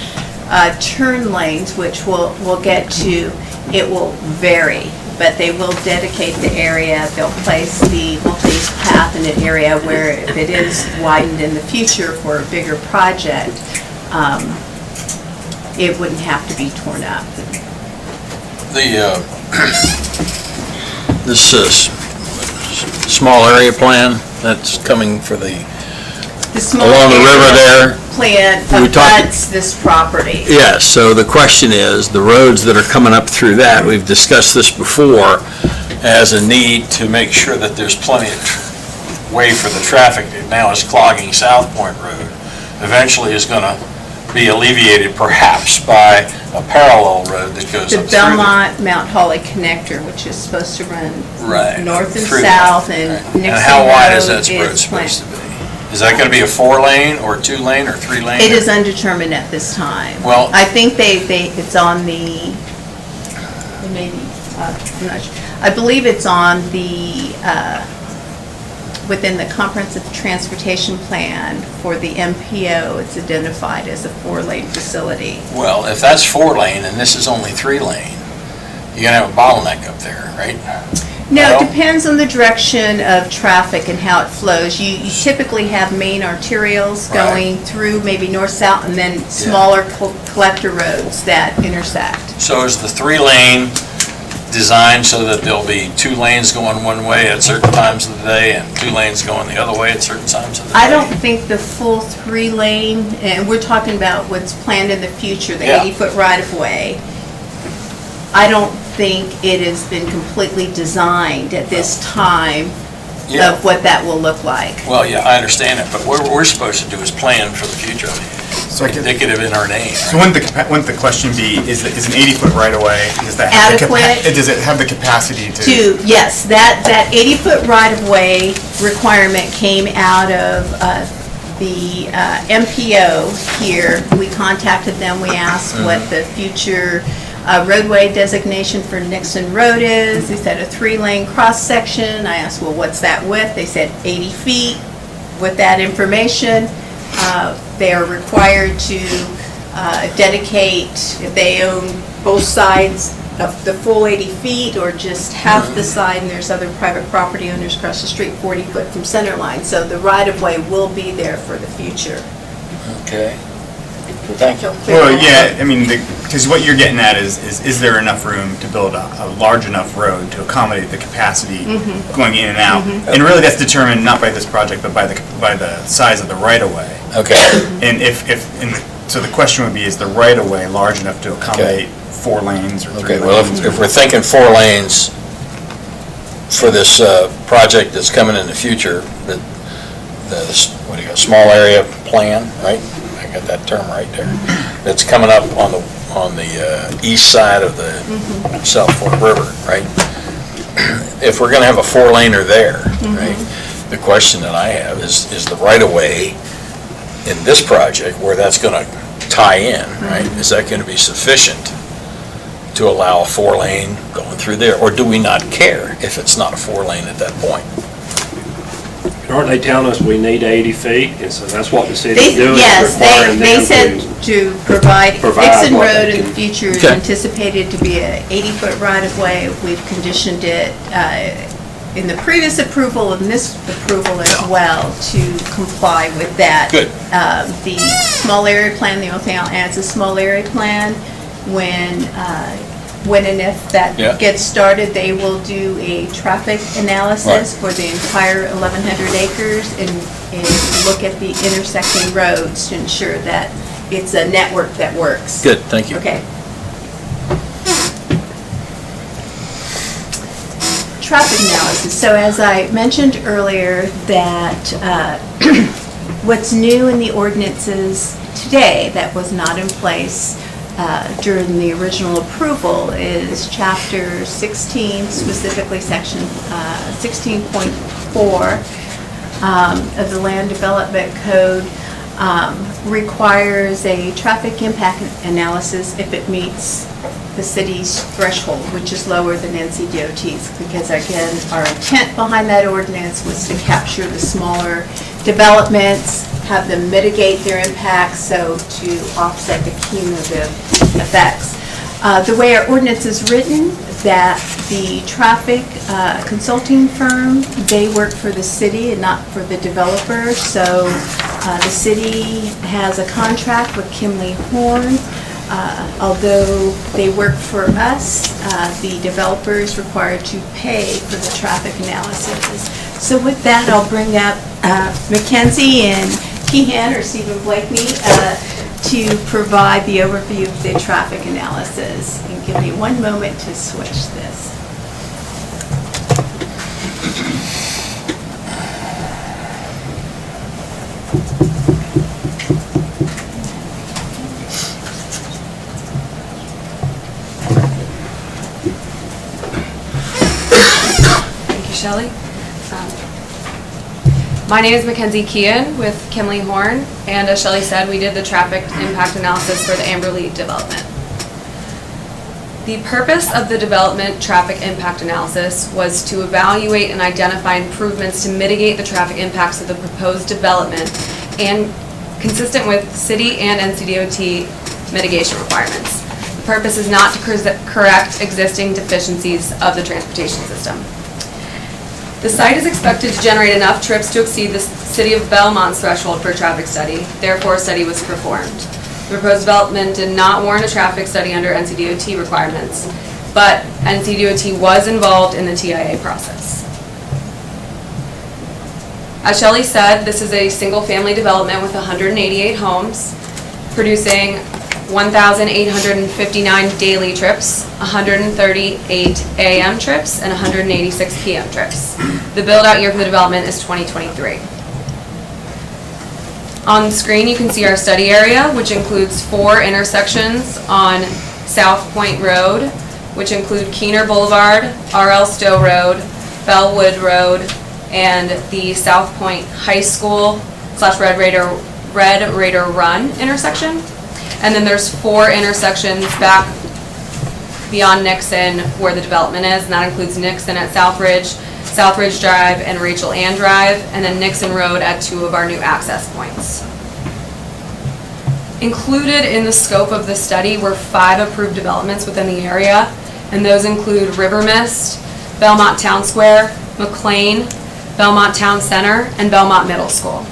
turn lanes, which we'll get to, it will vary. But they will dedicate the area, they'll place the multi-use path in an area where if it is widened in the future for a bigger project, it wouldn't have to be torn up. This small area plan that's coming for the small along the river there. Plan abuts this property. Yes, so the question is, the roads that are coming up through that, we've discussed this before, as a need to make sure that there's plenty of way for the traffic that now is clogging South Point Road. Eventually is going to be alleviated perhaps by a parallel road that goes up The through there. Belmont Mount Holly connector, which is supposed to run north and through south, that. and Nixon And how wide is Road that road is planned. supposed to be? Is that going to be a 4-lane or 2-lane or 3-lane? It is undetermined at this time. Well- I think it's on the, maybe, I'm not sure. I believe it's on the, within the comprehensive transportation plan for the MPO, it's identified as a 4-lane facility. Well, if that's 4-lane and this is only 3-lane, you're going to have a bottleneck up there, right? No, Well- it depends on the direction of traffic and how it flows. You typically have main arterials Right. going through maybe north-south, and then smaller collector roads that intersect. So is the 3-lane designed so that there'll be 2 lanes going one way at certain times of the day and 2 lanes going the other way at certain times of the day? I don't think the full 3-lane, and we're talking about what's planned in the future, the Yeah. 80-foot right-of-way. I don't think it has been completely designed at this time Yeah. of what that will look like. Well, yeah, I understand it, but what we're supposed to do is plan for the future. So I could- Indicative in our name. So wouldn't the question be, is an 80-foot right-of-way, does that have the Adequate? does it have the capacity to? Yes, that 80-foot right-of-way requirement came out of the MPO here. We contacted them, we asked what the future roadway designation for Nixon Road is. They said a 3-lane cross-section. I asked, well, what's that width? They said 80 feet. With that information, they are required to dedicate, if they own both sides of the full 80 feet or just half the side, and there's other private property owners across the street 40 foot from center line. So the right-of-way will be there for the future. Okay. Thank you. Well, yeah, I mean, because what you're getting at is there enough room to build a large enough road to accommodate the capacity going in and out? And really that's determined not by this project, but by the size of the right-of-way. Okay. And so the question would be, is the right-of-way large enough to accommodate 4 lanes or 3 Okay, lanes? well, if we're thinking 4 lanes for this project that's coming in the future, the small area plan, right? I got that term right there. That's coming up on the on the east side of the South Fork River, right? If we're gonna have a four-laner there, right? The question that I have is the right-of-way in this project where that's gonna tie in, right? Is that gonna be sufficient to allow a four-lane going through there? Or do we not care if it's not a four-lane at that point? Aren't they telling us we need 80 feet? And so that's what the city's doing, is Yes, requiring they them said to provide, Dixon what Road they in the future is Okay. anticipated to be a 80-foot right-of-way. We've conditioned it in the previous approval and this approval as well to comply with that. Good. The small area plan, the only thing I'll add is a small area plan. When and if that Yeah. gets started, they will do a traffic analysis for the entire 1,100 acres and look at the intersecting roads to ensure that it's a network that works. Good, thank you. Okay. Traffic analysis. So as I mentioned earlier, that what's new in the ordinances today that was not in place during the original approval is Chapter 16, specifically Section 16.4 of the Land Development Code requires a traffic impact analysis if it meets the city's threshold, which is lower than NCDOT's, because again, our intent behind that ordinance was to capture the smaller developments, have them mitigate their impacts, so to offset the cumulative effects. The way our ordinance is written, that the traffic consulting firm, they work for the city and not for the developer, so the city has a contract with Kimley Horn. Although they work for us, the developer is required to pay for the traffic analysis. So with that, I'll bring up Mackenzie and Keehan or Stephen Blakeney to provide the overview of the traffic analysis. And give me one moment to switch this. Shelley. My name is Mackenzie Keehan with Kimley Horn, and as Shelley said, we did the traffic impact analysis for the Amberley development. The purpose of the development traffic impact analysis was to evaluate and identify improvements to mitigate the traffic impacts of the proposed development and consistent with city and NCDOT mitigation requirements. The purpose is not to correct existing deficiencies of the transportation system. The site is expected to generate enough trips to exceed the City of Belmont's threshold for a traffic study, therefore a study was performed. The proposed development did not warrant a traffic study under NCDOT requirements, but NCDOT was involved in the TIA process. As Shelley said, this is a single-family development with 188 homes, producing 1,859 daily trips, 138 AM trips, and 186 PM trips. The build-out year for the development is 2023. On the screen, you can see our study area, which includes 4 intersections on South Point Road, which include Keener Boulevard, R.L. Stowe Road, Bellwood Road, and the South Point High School / Red Raider Run intersection. And then there's 4 intersections back beyond Nixon where the development is, and that includes Nixon at Southridge Drive and Rachel Ann Drive, and then Nixon Road at 2 of our new access points. Included in the scope of the study were 5 approved developments within the area, and those include River Mist, Belmont Town Square, McLean, Belmont Town Center, and Belmont Middle School.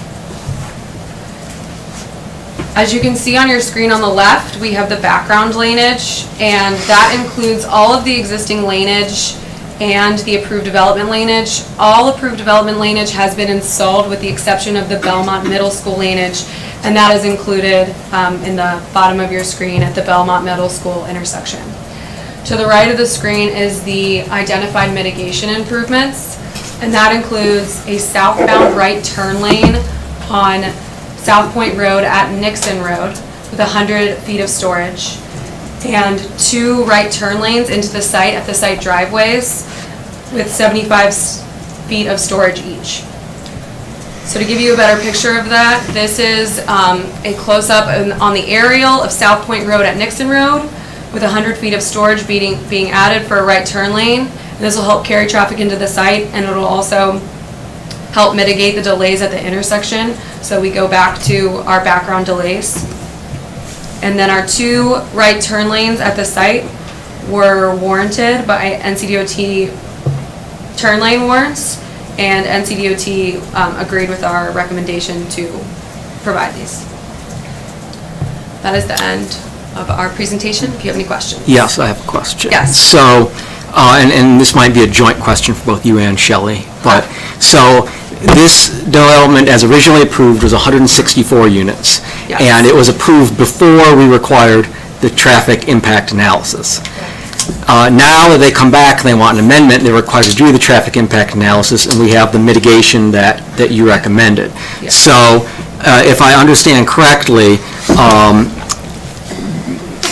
As you can see on your screen on the left, we have the background laneage, and that includes all of the existing laneage and the approved development laneage. All approved development laneage has been installed with the exception of the Belmont Middle School laneage, and that is included in the bottom of your screen at the Belmont Middle School intersection. To the right of the screen is the identified mitigation improvements, and that includes a southbound right turn lane on South Point Road at Nixon Road with 100 feet of storage, and 2 right turn lanes into the site at the site driveways with 75 feet of storage each. So to give you a better picture of that, this is a close-up on the aerial of South Point Road at Nixon Road with 100 feet of storage being added for a right turn lane. And this will help carry traffic into the site, and it'll also help mitigate the delays at the intersection. So we go back to our background delays. And then our 2 right turn lanes at the site were warranted by NCDOT turn lane warrants, and NCDOT agreed with our recommendation to provide these. That is the end of our presentation. If you have any questions. Yes, I have a question. Yes. So, and this might be a joint question for both you and Shelley, but, so, this development, as originally approved, was 164 units. Yes. And it was approved before we required the traffic impact analysis. Now that they come back and they want an amendment, they're required to do the traffic impact analysis, and we have the mitigation that you recommended. Yes. So, if I understand correctly,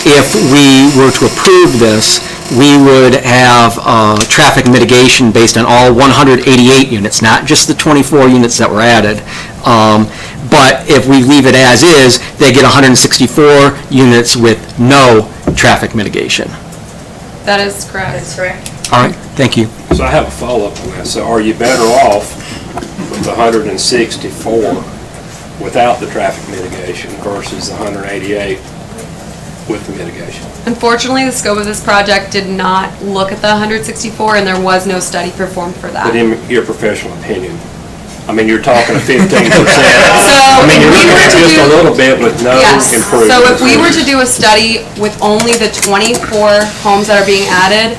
if we were to approve this, we would have traffic mitigation based on all 188 units, not just the 24 units that were added. But if we leave it as is, they get 164 units with no traffic mitigation. That is correct. That's correct. All right, thank you. So I have a follow-up on that. So are you better off with the 164 without the traffic mitigation versus the 188 with the mitigation? Unfortunately, the scope of this project did not look at the 164, and there was no study performed for that. But in your professional opinion, I mean, you're talking a 15%. I mean, you're looking at just a little bit with no improvement. So if we were to do a study with only the 24 homes that are being added,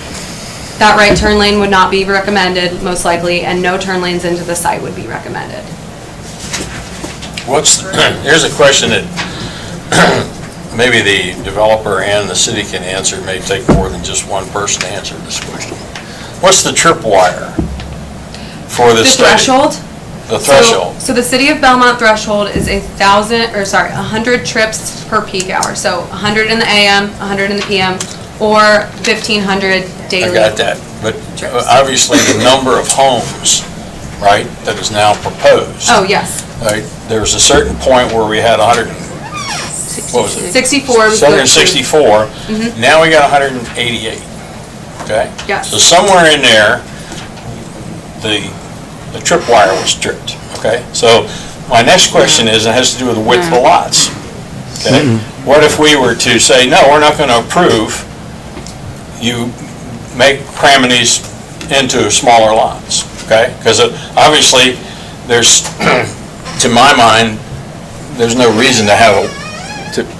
that right turn lane would not be recommended, most likely, and no turn lanes into the site would be recommended. Here's a question that maybe the developer and the city can answer. It may take more than just one person to answer this question. What's the tripwire for this study? The threshold? The threshold. So the city of Belmont threshold is 100 trips per peak hour. So 100 in the AM, 100 in the PM, or 1,500 daily. I got that. But obviously the number of homes, right, that is now proposed. Oh, yes. Right, there was a certain point where we had 100, what was it? 64. 164. Now we got 188. Okay? Yes. So somewhere in there, the tripwire was tripped. Okay? So my next question is, it has to do with the width of the lots. Okay? What if we were to say, no, we're not going to approve you cramming these into smaller lots? Okay? Because obviously there's, to my mind, there's no reason to have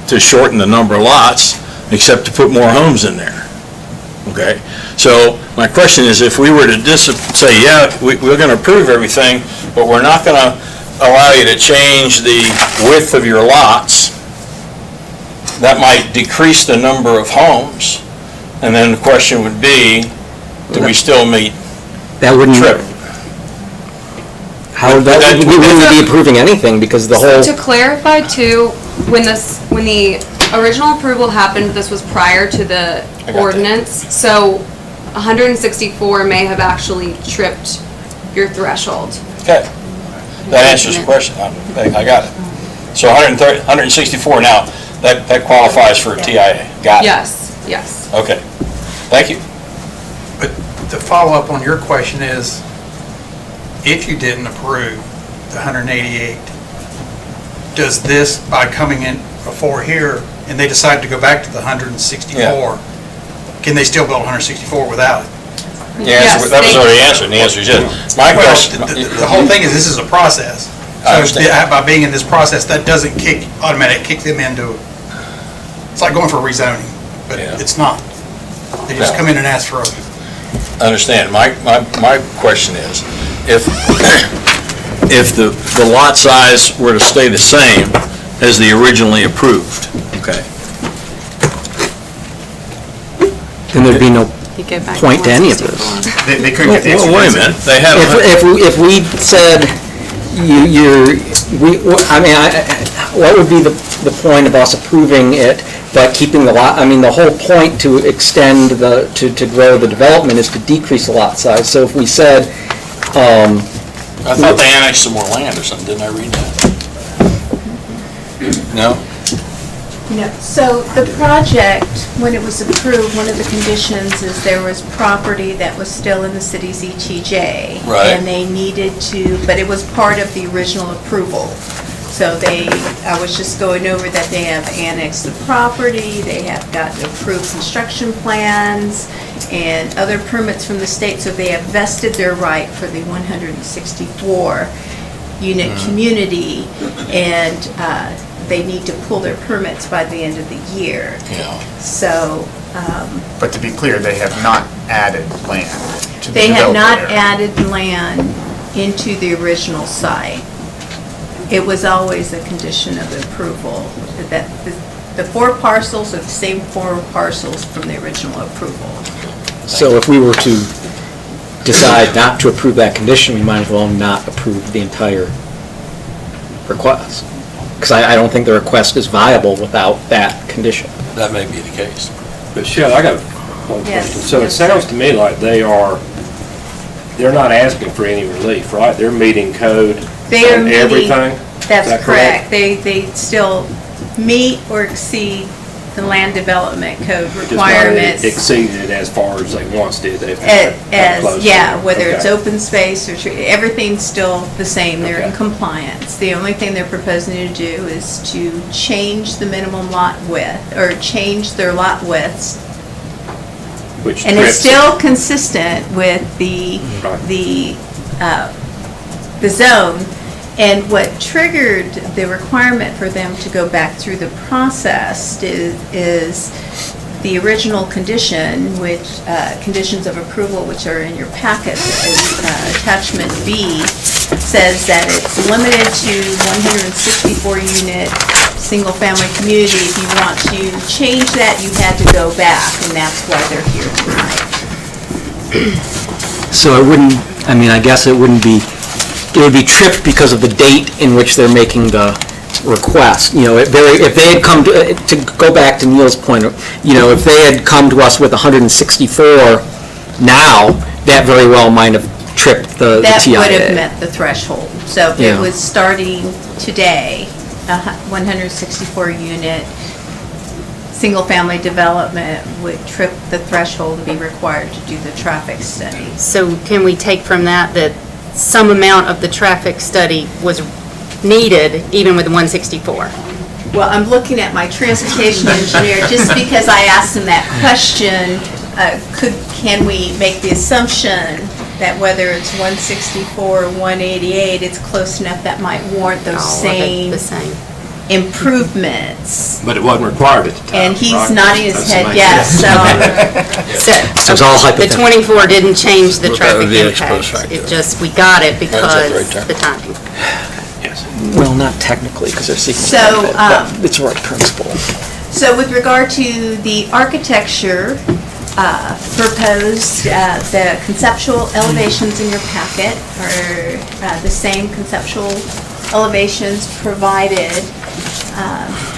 to shorten the number of lots except to put more homes in there. Okay? So my question is, if we were to say, yeah, we're going to approve everything, but we're not going to allow you to change the width of your lots, that might decrease the number of homes, and then the question would be, do we still meet That wouldn't. trip? How would that, we wouldn't be approving anything because the whole. To clarify too, when the original approval happened, this was prior to the ordinance, so 164 may have actually tripped your threshold. Okay. That answers the question. I got it. So 164 now, that qualifies for TIA. Got it. Yes, yes. Okay. Thank you. But the follow-up on your question is, if you didn't approve the 188, does this, by coming in before here, and they decide to go back to the 164, can they still build 164 without it? Yes, that was already answered, and the answer is yes. My question. The whole thing is, this is a process. I So understand. by being in this process, that doesn't automatically kick them into, it's like going for rezoning, but it's not. They just come in and ask for a. Understand. My question is, if the lot size were to stay the same as the originally approved, okay? Then there'd be no point to any of this. They couldn't get the extra. Wait a minute. They had. If we said what would be the point of us approving it but keeping the lot, I mean, the whole point to extend to grow the development is to decrease the lot size. So if we said, I thought they annexed some more land or something, didn't I read that? No? No, so the project, when it was approved, one of the conditions is there was property that was still in the city's ETJ. Right. And they needed to, but it was part of the original approval. So I was just going over that they have annexed the property, they have gotten approved construction plans and other permits from the state, so they have vested their right for the 164-unit community, and they need to pull their permits by the end of the year. Yeah. So. But to be clear, they have not added land to the They have not developed area. added land into the original site. It was always a condition of approval, that the 4 parcels are the same 4 parcels from the original approval. so if we were to decide not to approve that condition, we might as well not approve the entire request. Because I don't think the request is viable without that condition. That may be the case. But Shelley, I got one Yes, question. So it yes, sir. sounds to me like they're not asking for any relief, right? They're meeting code They are on meeting- everything? Is That's that correct. They still meet or exceed the land development code requirements. Just not exceeded as far as they once did. They've had close to Yeah, it. whether it's Okay. open space or everything's still the same. They're in Okay. compliance. The only thing they're proposing to do is to change the minimum lot width, or change their lot widths. Which And it's trips it. still consistent with the zone. And what triggered the requirement for them to go back through the process is the original condition, which, conditions of approval, which are in your packet, is attachment B, says that it's limited to 164-unit single-family community. If you want to change that, you had to go back, and that's why they're here tonight. So it wouldn't, I mean, I guess it would be tripped because of the date in which they're making the request. You know, if they had come to go back to Neil's point, you know, if they had come to us with 164 now, that very well might have tripped the That TIA. would have met the threshold. So if Yeah. it was starting today, a 164-unit, single-family development would trip the threshold and be required to do the traffic study. So can we take from that some amount of the traffic study was needed even with 164? Well, I'm looking at my transportation engineer, just because I asked him that question, can we make the assumption that whether it's 164 or 188, it's close enough that might warrant those same improvements? But it wasn't required at the time, And he's right? nodding his That's the head main yes, thing. So it's all The hypothetical. 24 didn't change the Well, that would traffic be an ex post impact. facto. It just, we got it That's a great because term. the timing. Well, not technically, because they're seeking So, benefit, but it's a right principle. So with regard to the architecture proposed, the conceptual elevations in your packet are the same conceptual elevations provided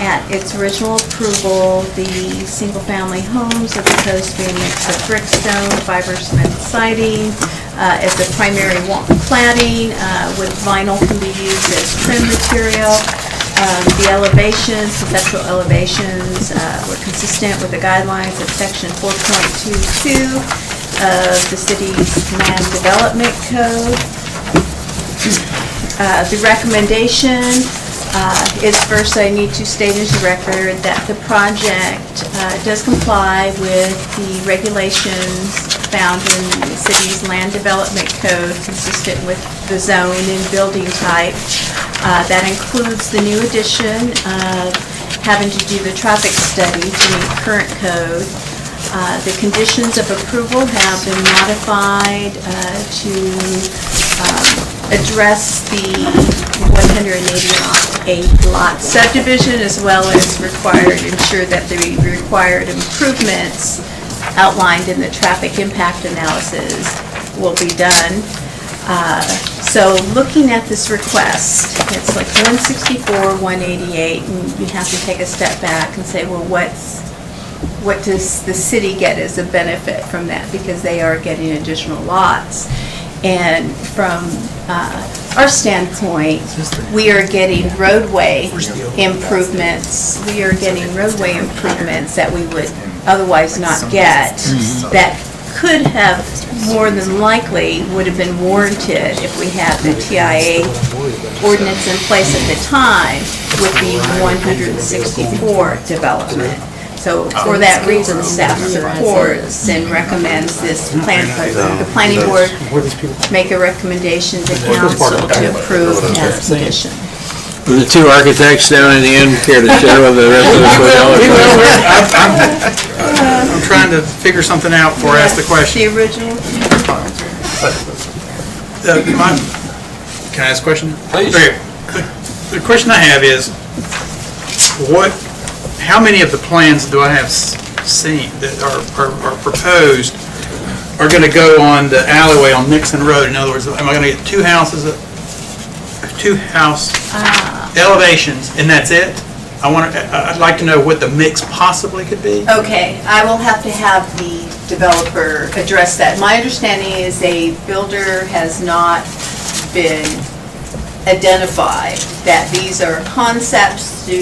at its original approval. The single-family homes are proposed to be a mix of brick, stone, fiber cement siding as the primary cladding, with vinyl can be used as trim material. The elevations, conceptual elevations, were consistent with the guidelines of section 4.22 of the city's land development code. The recommendation is, first, I need to state into record that the project does comply with the regulations found in the city's land development code, consistent with the zone and building type. That includes the new addition of having to do the traffic study to meet current code. The conditions of approval have been modified to address the 188 lot subdivision, as well as ensure that the required improvements outlined in the traffic impact analysis will be done. So looking at this request, it's like 164, 188, and you have to take a step back and say, well, what does the city get as a benefit from that? Because they are getting additional lots. And from our standpoint, we are getting roadway improvements. We are getting roadway improvements that we would otherwise not get, that could have, more than likely, would have been warranted if we had the TIA ordinance in place at the time with the 164 development. So for that reason, staff supports and recommends this plan. The planning board make a recommendation to council to approve as conditioned. The two architects down in the end care to share with the rest of us? I'm trying to figure something out before I ask the question. The original? Can I ask a question? Please. Okay. The question I have is, how many of the plans do I have seen that are proposed are going to go on the alleyway on Nixon Road? In other words, am I going to get two house elevations and that's it? I'd like to know what the mix possibly could be. Okay, I will have to have the developer address that. My understanding is a builder has not been identified, that these are concepts to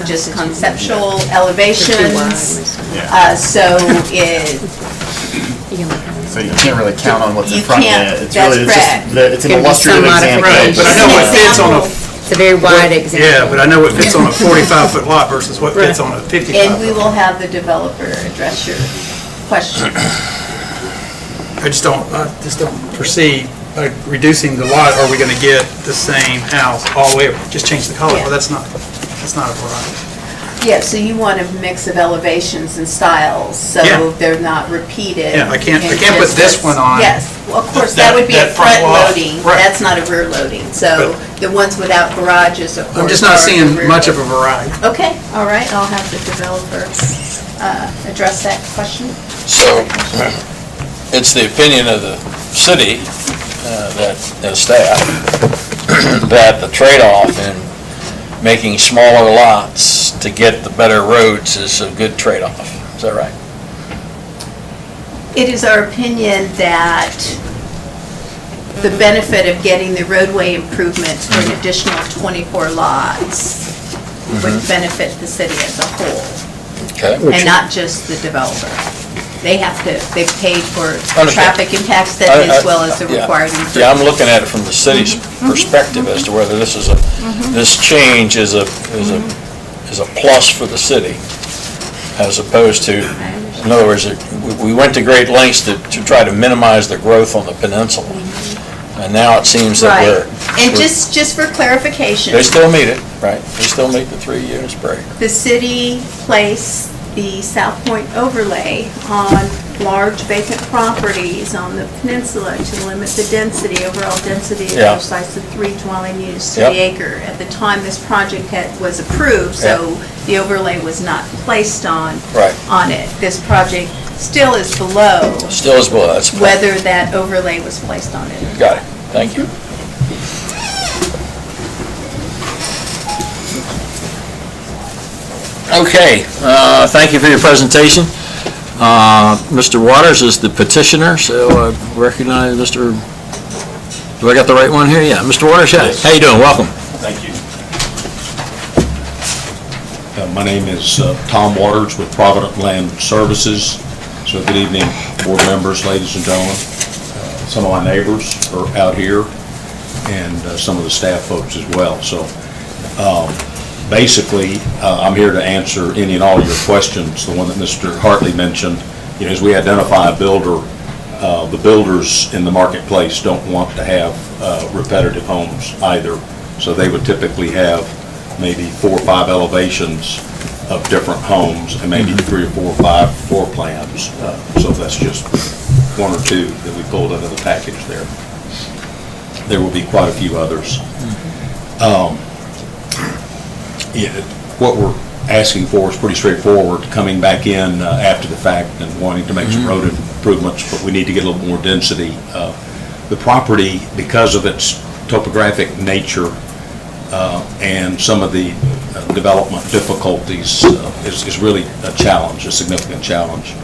just conceptual elevations. So you can't really count on what's in front of it. It's that's really correct. it's an illustrative example. Right, but I know what fits on a... It's a very wide example. Yeah, but I know what fits on a 45-foot lot versus what fits on a 55-foot. And we will have the developer address your question. I just don't foresee, by reducing the lot, are we going to get the same house all the way, just change the color? Well, that's not a variety. Yeah, so you want a mix of elevations and styles, so they're not repeated. Yeah, I can't put this one on. Yes, well, of course, that would be a front loading. Right. That's not a rear loading. So the ones without garages, of course, I'm just not seeing much of loading. a variety. Okay, all right, I'll have the developer address that question. So, it's the opinion of the city, and staff, that the trade-off in making smaller lots to get the better roads is a good trade-off. Is that right? It is our opinion that the benefit of getting the roadway improvements for an additional 24 lots would benefit the city as a whole. Okay. And not just the developer. They've paid for Understand. traffic impact study as well as the required improvements. Yeah, I'm looking at it from the city's perspective as to whether this is this change is a plus for the city, as opposed to, in other words, we went to great lengths to try to minimize the growth on the peninsula, and now it seems that Right. And just for clarification. They still meet it, right? They still meet the 3 units per acre. The city placed the South Point overlay on large vacant properties on the peninsula to limit the density, overall density of those sites to 3 dwelling units to the acre. At the time this project was approved, so the overlay was not placed on it. This project still is below. Still is below, that's whether that overlay was placed on it. Got it, thank you. Okay, thank you for your presentation. Mr. Waters is the petitioner, so I recognize Mr. Do I got the right one here? Yeah, Mr. Waters, Yes. How you doing? Welcome. Thank you. My name is Tom Waters with Provident Land Services. So good evening, board members, ladies and gentlemen. Some of my neighbors are out here, and some of the staff folks as well. So basically, I'm here to answer any and all your questions. The one that Mr. Hartley mentioned, as we identify a builder, the builders in the marketplace don't want to have repetitive homes either. So they would typically have maybe 4 or 5 elevations of different homes and maybe 3 or 4 or 5 floor plans. So that's just 1 or 2 that we pulled out of the package there. There will be quite a few others. What we're asking for is pretty straightforward, coming back in after the fact and wanting to make some road improvements, but we need to get a little more density The property, because of its topographic nature and some of the development difficulties, is really a challenge, a significant challenge.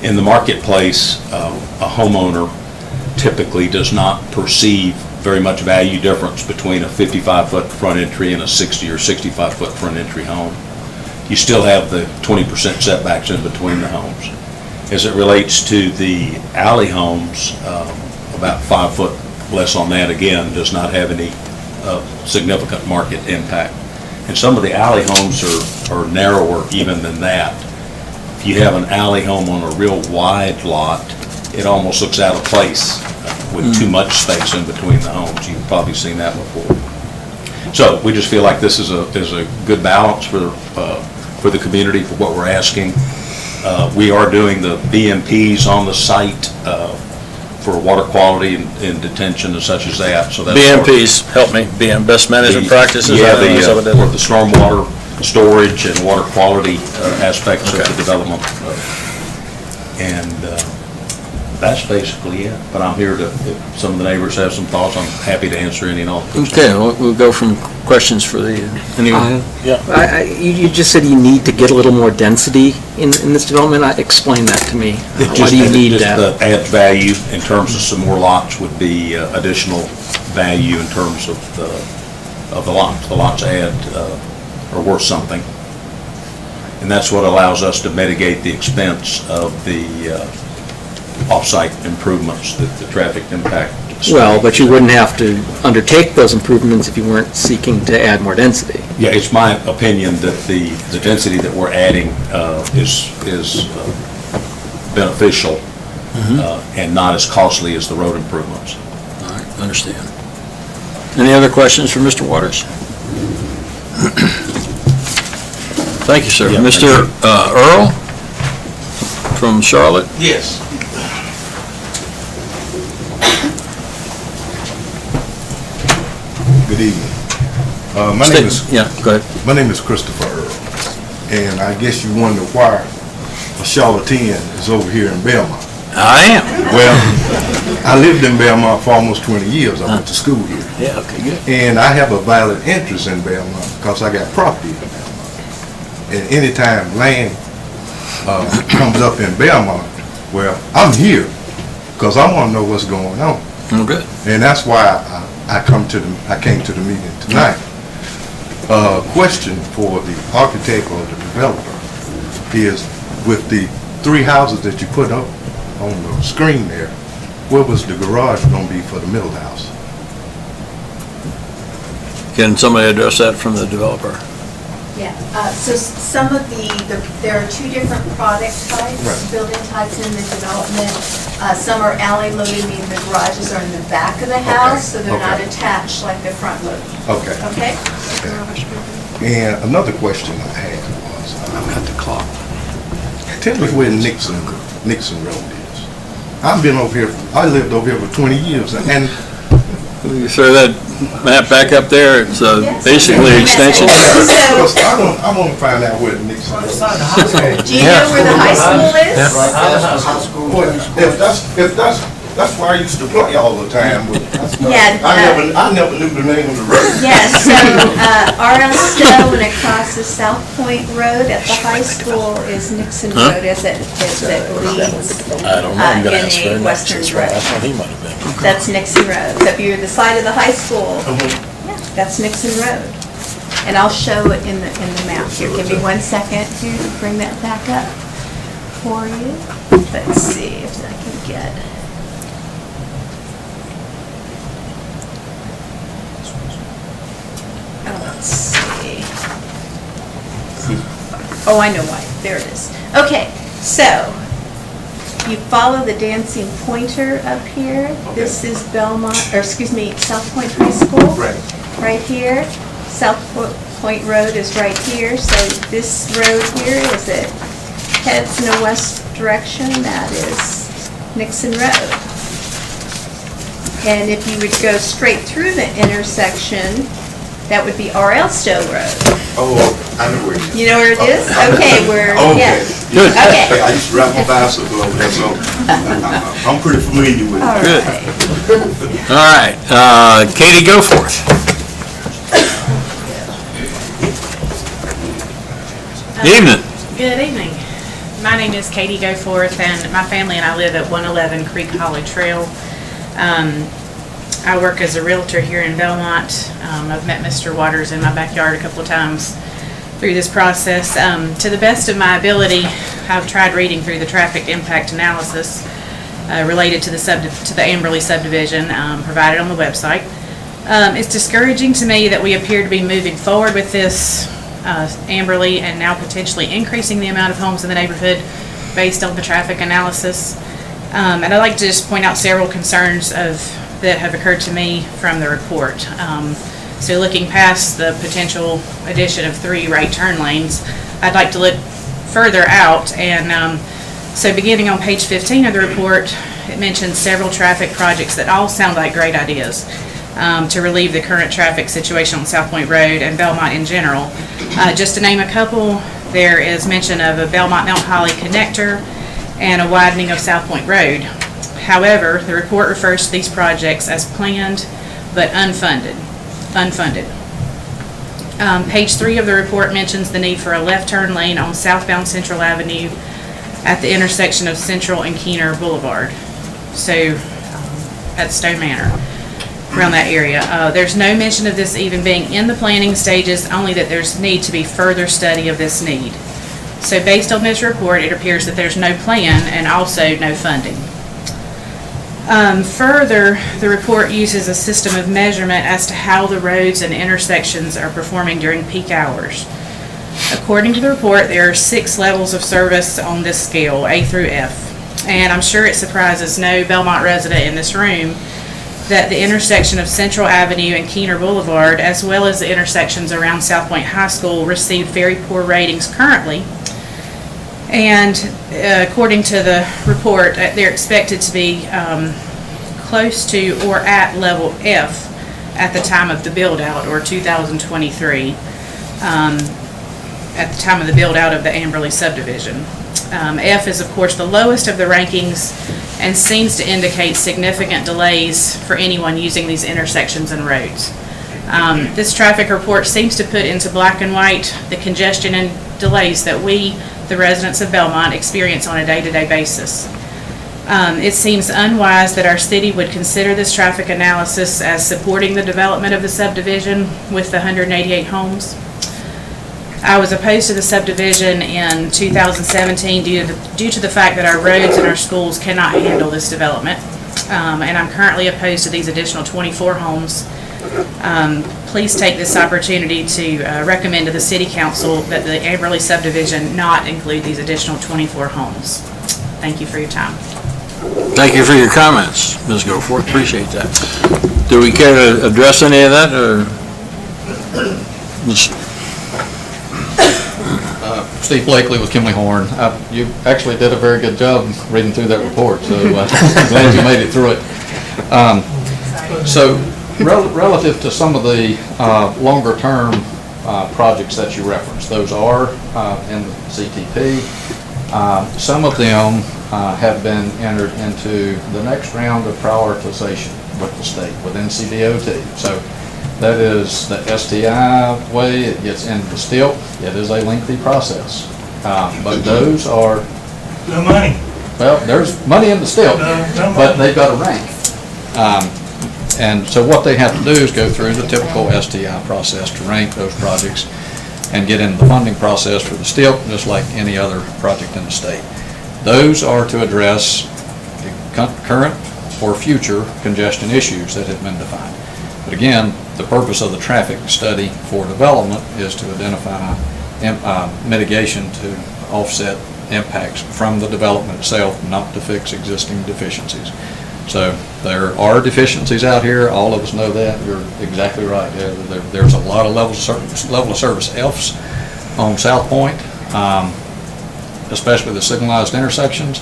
In the marketplace, a homeowner typically does not perceive very much value difference between a 55-foot front entry and a 60 or 65-foot front entry home. You still have the 20% setbacks in between the homes. As it relates to the alley homes, about 5 foot less on that, again, does not have any significant market impact. And some of the alley homes are narrower even than that. If you have an alley home on a real wide lot, it almost looks out of place with too much space in between the homes. You've probably seen that before. So we just feel like this is a good balance for the community, for what we're asking. We are doing the BMPs on the site for water quality and detention and such as that. So that's BMPs, help me, best management practices? Yeah, the stormwater storage and water quality aspects of the development. And that's basically it. But I'm here to, if some of the neighbors have some thoughts, I'm happy to answer any and all. Okay, we'll go from questions for the, anyone? Yeah. You just said you need to get a little more density in this development. Explain that to me. Why do you need that? Just adds value in terms of some more lots would be additional value in terms of the lots. The lots are worth something. And that's what allows us to mitigate the expense of the off-site improvements, the traffic impact. Well, but you wouldn't have to undertake those improvements if you weren't seeking to add more density. Yeah, it's my opinion that the density that we're adding is beneficial and not as costly as the road improvements. All right, understand. Any other questions for Mr. Waters? Thank you, sir. Yeah, Mr. Earl from Charlotte? Yes. Good evening. My name is go ahead. My name is Christopher Earl, and I guess you wonder why a Charlottean is over here in Belmont. I am. Well, I lived in Belmont for almost 20 years. I went to school here. Yeah, okay, good. And I have a valid interest in Belmont because I got property in Belmont. And anytime land comes up in Belmont, well, I'm here because I want to know what's going on. Oh, good. And that's why I came to the meeting tonight. Question for the architect or the developer is, with the 3 houses that you put up on the screen there, where was the garage going to be for the middle house? Can somebody address that from the developer? Yeah, so some of there are 2 different product types, building types in the development. Some are alley loading, meaning the garages are in the back of the house, so they're not attached like the front load. Okay. Okay? And another question I had was, I've got the clock. Tell me where Nixon Road is. I've been over here, I lived over here for 20 years, and You throw that map back up there, it's basically an extension. I want to find out where Nixon Road is. Do you know where the high school is? Well, that's where I used to play all the time. Yeah. I never knew the name of the road. Yes, so R.L. Stowe, when it crosses South Point Road at the high school, is Nixon Road as it leads I don't know, I'm gonna ask for in a an western extra spot. I direction. thought he might have been. That's Nixon Road. So if you're the side of the high school, that's Nixon Road. And I'll show it in the map here. Give me 1 second to bring that back up for you. Let's see if I can get. Let's see. Oh, I know why. There it is. Okay, so you follow the dancing pointer up here. Okay. This is Belmont, or excuse me, South Point High School. Right here. South Point Road is right here. So this road here, as it heads in a west direction, that is Nixon Road. And if you would go straight through the intersection, that would be R.L. Stowe Road. Oh, I know where it is. You know where it is? Okay, we're, Okay. yeah. Good. Okay. I used to ride my bicycle over there, so I'm pretty familiar with it. Good. All right, Katie, go forth. Evening. Good evening. My name is Katie Goforth, and my family and I live at 111 Creek Hollow Trail. I work as a realtor here in Belmont. I've met Mr. Waters in my backyard a couple of times through this process. To the best of my ability, I've tried reading through the traffic impact analysis related to the Amberley subdivision provided on the website. It's discouraging to me that we appear to be moving forward with this Amberley and now potentially increasing the amount of homes in the neighborhood based on the traffic analysis. And I'd like to just point out several concerns that have occurred to me from the report. So looking past the potential addition of 3 right turn lanes, I'd like to look further out. And so beginning on page 15 of the report, it mentions several traffic projects that all sound like great ideas to relieve the current traffic situation on South Point Road and Belmont in general. Just to name a couple, there is mention of a Belmont-Mount Holly connector and a widening of South Point Road. However, the report refers to these projects as planned but unfunded. Page 3 of the report mentions the need for a left turn lane on southbound Central Avenue at the intersection of Central and Keener Boulevard. So at Stone Manor, around that area. There's no mention of this even being in the planning stages, only that there's need to be further study of this need. So based on this report, it appears that there's no plan and also no funding. Further, the report uses a system of measurement as to how the roads and intersections are performing during peak hours. According to the report, there are 6 levels of service on this scale, A through F. And I'm sure it surprises no Belmont resident in this room that the intersection of Central Avenue and Keener Boulevard, as well as the intersections around South Point High School, received very poor ratings currently. And according to the report, they're expected to be close to or at level F at the time of the build-out, or 2023, at the time of the build-out of the Amberley subdivision. F is, of course, the lowest of the rankings and seems to indicate significant delays for anyone using these intersections and roads. This traffic report seems to put into black and white the congestion and delays that we, the residents of Belmont, experience on a day-to-day basis. It seems unwise that our city would consider this traffic analysis as supporting the development of the subdivision with the 188 homes. I was opposed to the subdivision in 2017 due to the fact that our roads and our schools cannot handle this development. And I'm currently opposed to these additional 24 homes. Please take this opportunity to recommend to the City Council that the Amberley subdivision not include these additional 24 homes. Thank you for your time. Thank you for your comments, Ms. Goforth. Appreciate that. Do we care to address any of that, or? Steve Blakely with Kimley Horn. You actually did a very good job reading through that report, so I'm glad you made it through it. So relative to some of the longer term projects that you referenced, those are in the CTP. Some of them have been entered into the next round of prioritization with the state, with NCDOT. So that is the STI way, it gets into the STILP. It is a lengthy process. But those are... No money. Well, there's money in the STILP, but they've got a rank. And so what they have to do is go through the typical STI process to rank those projects and get into the funding process for the STILP, just like any other project in the state. Those are to address the current or future congestion issues that have been defined. But again, the purpose of the traffic study for development is to identify mitigation to offset impacts from the development itself, not to fix existing deficiencies. So there are deficiencies out here. All of us know that. You're exactly right. There's a lot of level of service Fs on South Point, especially the signalized intersections.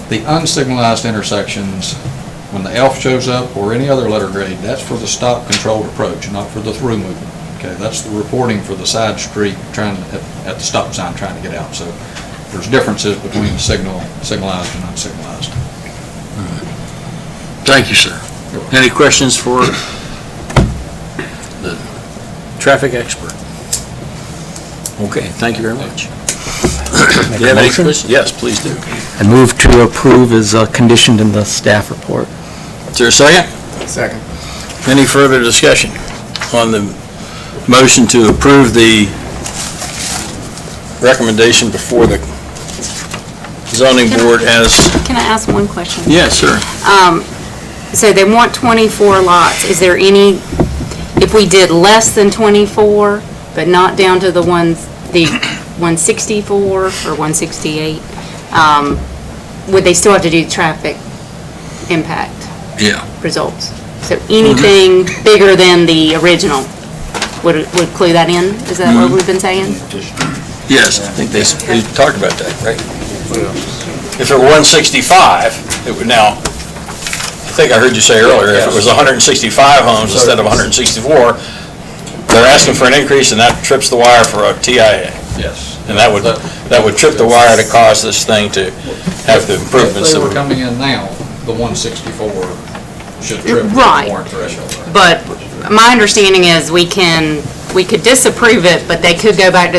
The unsignalized intersections, when the F shows up or any other letter grade, that's for the stop controlled approach, not for the through movement. Okay, that's the reporting for the side street trying to at the stop sign trying to get out. So there's differences between signalized and unsignalized. Thank you, sir. Any questions for the traffic expert? Okay, thank you very much. Do you have any questions? Yes, please do. I move to approve as conditioned in the staff report. Is there a second? Second. Any further discussion on the motion to approve the recommendation before the zoning board as? Can I ask one question? Yes, sir. So they want 24 lots. Is there any, if we did less than 24, but not down to the 164 or 168, would they still have to do traffic impact Yeah. results? So anything bigger than the original would clue that in? Is that what we've been saying? Yes, I think they talked about that, right? If it were 165, it would now, I think I heard you say earlier, if it was 165 homes instead of 164, they're asking for an increase and that trips the wire for a TIA. Yes. And that would trip the wire to cause this thing to have the improvements. If they that were coming in now, the 164 should trip the Right. warrant threshold. But my understanding is we could disapprove it, but they could go back to